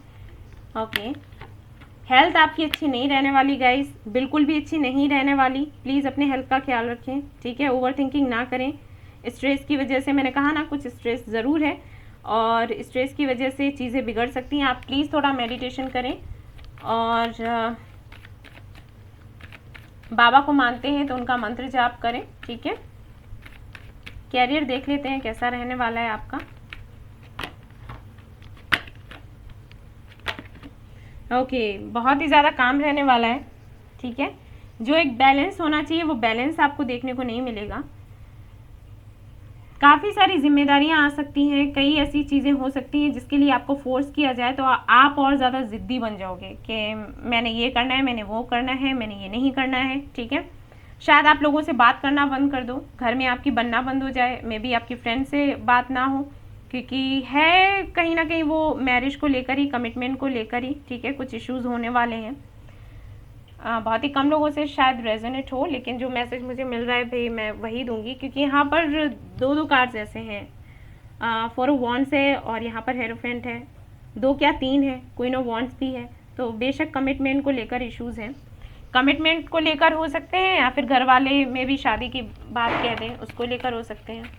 Speaker 1: ओके, हेल्थ आपकी अच्छी नहीं रहने वाली गाइस, बिल्कुल भी अच्छी नहीं रहने वाली, प्लीज़ अपने हेल्थ का ख्याल रखें, ठीक है, ओवर थिंकिंग ना करें, स्ट्रेस की वजह से, मैंने कहा ना कुछ स्ट्रेस ज़रूर है और स्ट्रेस की वजह से चीज़ें बिगड़ सकती हैं, आप प्लीज़ थोड़ा मेडिटेशन करें और बाबा को मानते हैं तो उनका मंत्र जाप करें, ठीक है। कैरियर देख लेते हैं कैसा रहने वाला है आपका। ओके, बहुत ही ज़्यादा काम रहने वाला है, ठीक है, जो एक बैलेंस होना चाहिए वो बैलेंस आपको देखने को नहीं मिलेगा, काफ़ी सारी जिम्मेदारियां आ सकती हैं, कई ऐसी चीज़ें हो सकती हैं जिसके लिए आपको फोर्स किया जाए तो आप और ज़्यादा ज़िद्दी बन जाओगे कि मैंने ये करना है, मैंने वो करना है, मैंने ये नहीं करना है, ठीक है। शायद आप लोगों से बात करना बंद कर दो, घर में आपकी बनना बंद हो जाए, मे बी आपकी फ्रेंड से बात ना हो, क्योंकि है कहीं ना कहीं वो मैरिज को लेकर ही, कमिटमेंट को लेकर ही, ठीक है, कुछ इश्यूज होने वाले हैं। बहुत ही कम लोगों से शायद रेजोनेट हो, लेकिन जो मैसेज मुझे मिल रहा है भाई मैं वही दूंगी, क्योंकि यहाँ पर दो कार्ड्स ऐसे हैं, 4 ऑफ वॉन्ड्स है और यहाँ पर हेरोफेंट है, 2 क्या 3 है, क्वीन ऑफ वॉन्ड्स भी है, तो बेशक कमिटमेंट को लेकर इश्यूज हैं, कमिटमेंट को लेकर हो सकते हैं या फिर घर वाले में भी शादी की बात कह दें उसको लेकर हो सकते हैं।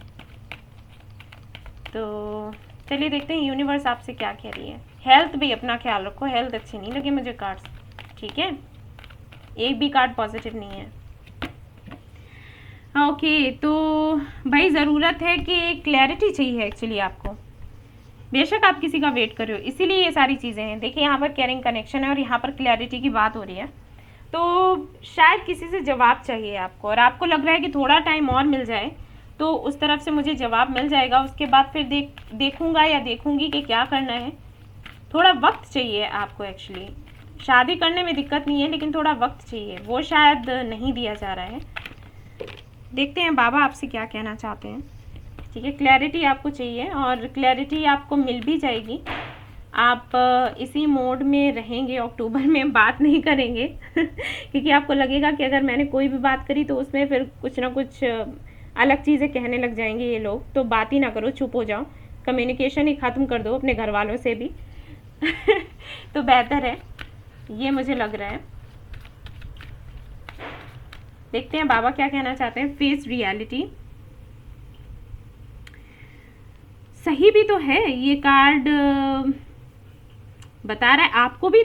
Speaker 1: तो चलिए देखते हैं यूनिवर्स आपसे क्या कह रही है। हेल्थ भी अपना ख्याल रखो, हेल्थ अच्छी नहीं लगी मुझे कार्ड्स, ठीक है, एक भी कार्ड पॉजिटिव नहीं है। ओके, तो भाई ज़रूरत है कि क्लैरिटी चाहिए एक्चुअली आपको, बेशक आप किसी का वेट कर रहे हो, इसीलिए ये सारी चीज़ें हैं। देखिए यहाँ पर केयरिंग कनेक्शन है और यहाँ पर क्लैरिटी की बात हो रही है, तो शायद किसी से जवाब चाहिए आपको और आपको लग रहा है कि थोड़ा टाइम और मिल जाए तो उस तरफ से मुझे जवाब मिल जाएगा, उसके बाद फिर देखूंगा या देखूंगी कि क्या करना है। थोड़ा वक्त चाहिए आपको एक्चुअली, शादी करने में दिक्कत नहीं है लेकिन थोड़ा वक्त चाहिए, वो शायद नहीं दिया जा रहा है। देखते हैं बाबा आपसे क्या कहना चाहते हैं, ठीक है। क्लैरिटी आपको चाहिए और क्लैरिटी आपको मिल भी जाएगी, आप इसी मोड में रहेंगे, अक्टूबर में बात नहीं करेंगे क्योंकि आपको लगेगा कि अगर मैंने कोई भी बात करी तो उसमें फिर कुछ ना कुछ अलग चीज़ें कहने लग जाएंगे ये लोग, तो बात ही ना करो, चुप हो जाओ, कम्युनिकेशन ही ख़त्म कर दो अपने घर वालों से भी तो बेहतर है, ये मुझे लग रहा है। देखते हैं बाबा क्या कहना चाहते हैं। फेस रियलिटी सही भी तो है, ये कार्ड बता रहा है आपको भी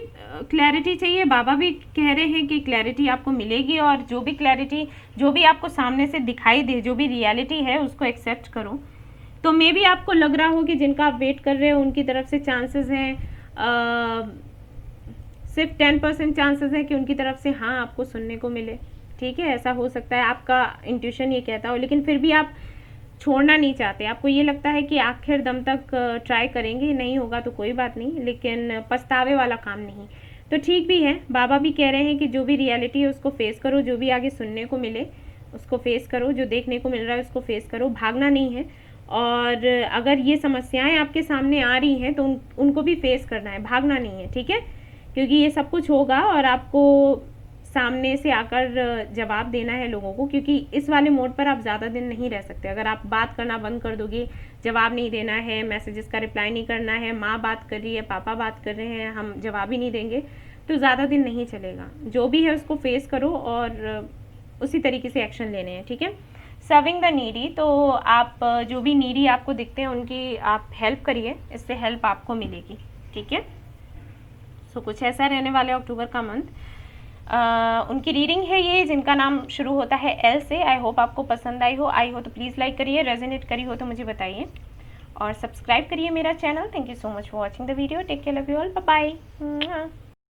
Speaker 1: क्लैरिटी चाहिए, बाबा भी कह रहे हैं कि क्लैरिटी आपको मिलेगी और जो भी क्लैरिटी, जो भी आपको सामने से दिखाई दे, जो भी रियलिटी है उसको एक्सेप्ट करो। तो मे भी आपको लग रहा हो कि जिनका आप वेट कर रहे हो उनकी तरफ से चांसेस हैं, सिर्फ 10% चांसेस है कि उनकी तरफ से हाँ आपको सुनने को मिले, ठीक है, ऐसा हो सकता है, आपका इंट्यूशन ये कहता हो, लेकिन फिर भी आप छोड़ना नहीं चाहते, आपको ये लगता है कि आखिर दम तक ट्राई करेंगे, नहीं होगा तो कोई बात नहीं, लेकिन पछतावे वाला काम नहीं। तो ठीक भी है, बाबा भी कह रहे हैं कि जो भी रियलिटी है उसको फेस करो, जो भी आगे सुनने को मिले उसको फेस करो, जो देखने को मिल रहा है उसको फेस करो, भागना नहीं है। और अगर ये समस्याएं आपके सामने आ रही हैं तो उनको भी फेस करना है, भागना नहीं है, ठीक है, क्योंकि ये सब कुछ होगा और आपको सामने से आकर जवाब देना है लोगों को, क्योंकि इस वाले मोड पर आप ज़्यादा दिन नहीं रह सकते। अगर आप बात करना बंद कर दोगे, जवाब नहीं देना है, मैसेजेस का रिप्लाई नहीं करना है, माँ बात कर रही है, पापा बात कर रहे हैं, हम जवाब ही नहीं देंगे, तो ज़्यादा दिन नहीं चलेगा। जो भी है उसको फेस करो और उसी तरीके से एक्शन लेने हैं, ठीक है। सर्विंग द नीडी, तो आप जो भी नीडी आपको दिखते हैं उनकी आप हेल्प करिए, इससे हेल्प आपको मिलेगी, ठीक है। सो कुछ ऐसा रहने वाले अक्टूबर का मंथ। उनकी रीडिंग है ये, जिनका नाम शुरू होता है एल से। आई होप आपको पसंद आई हो तो प्लीज़ लाइक करिए, रेजोनेट करी हो तो मुझे बताइए और सब्सक्राइब करिए मेरा channel. Thank you so much for watching the video, take care, love you all, bye bye.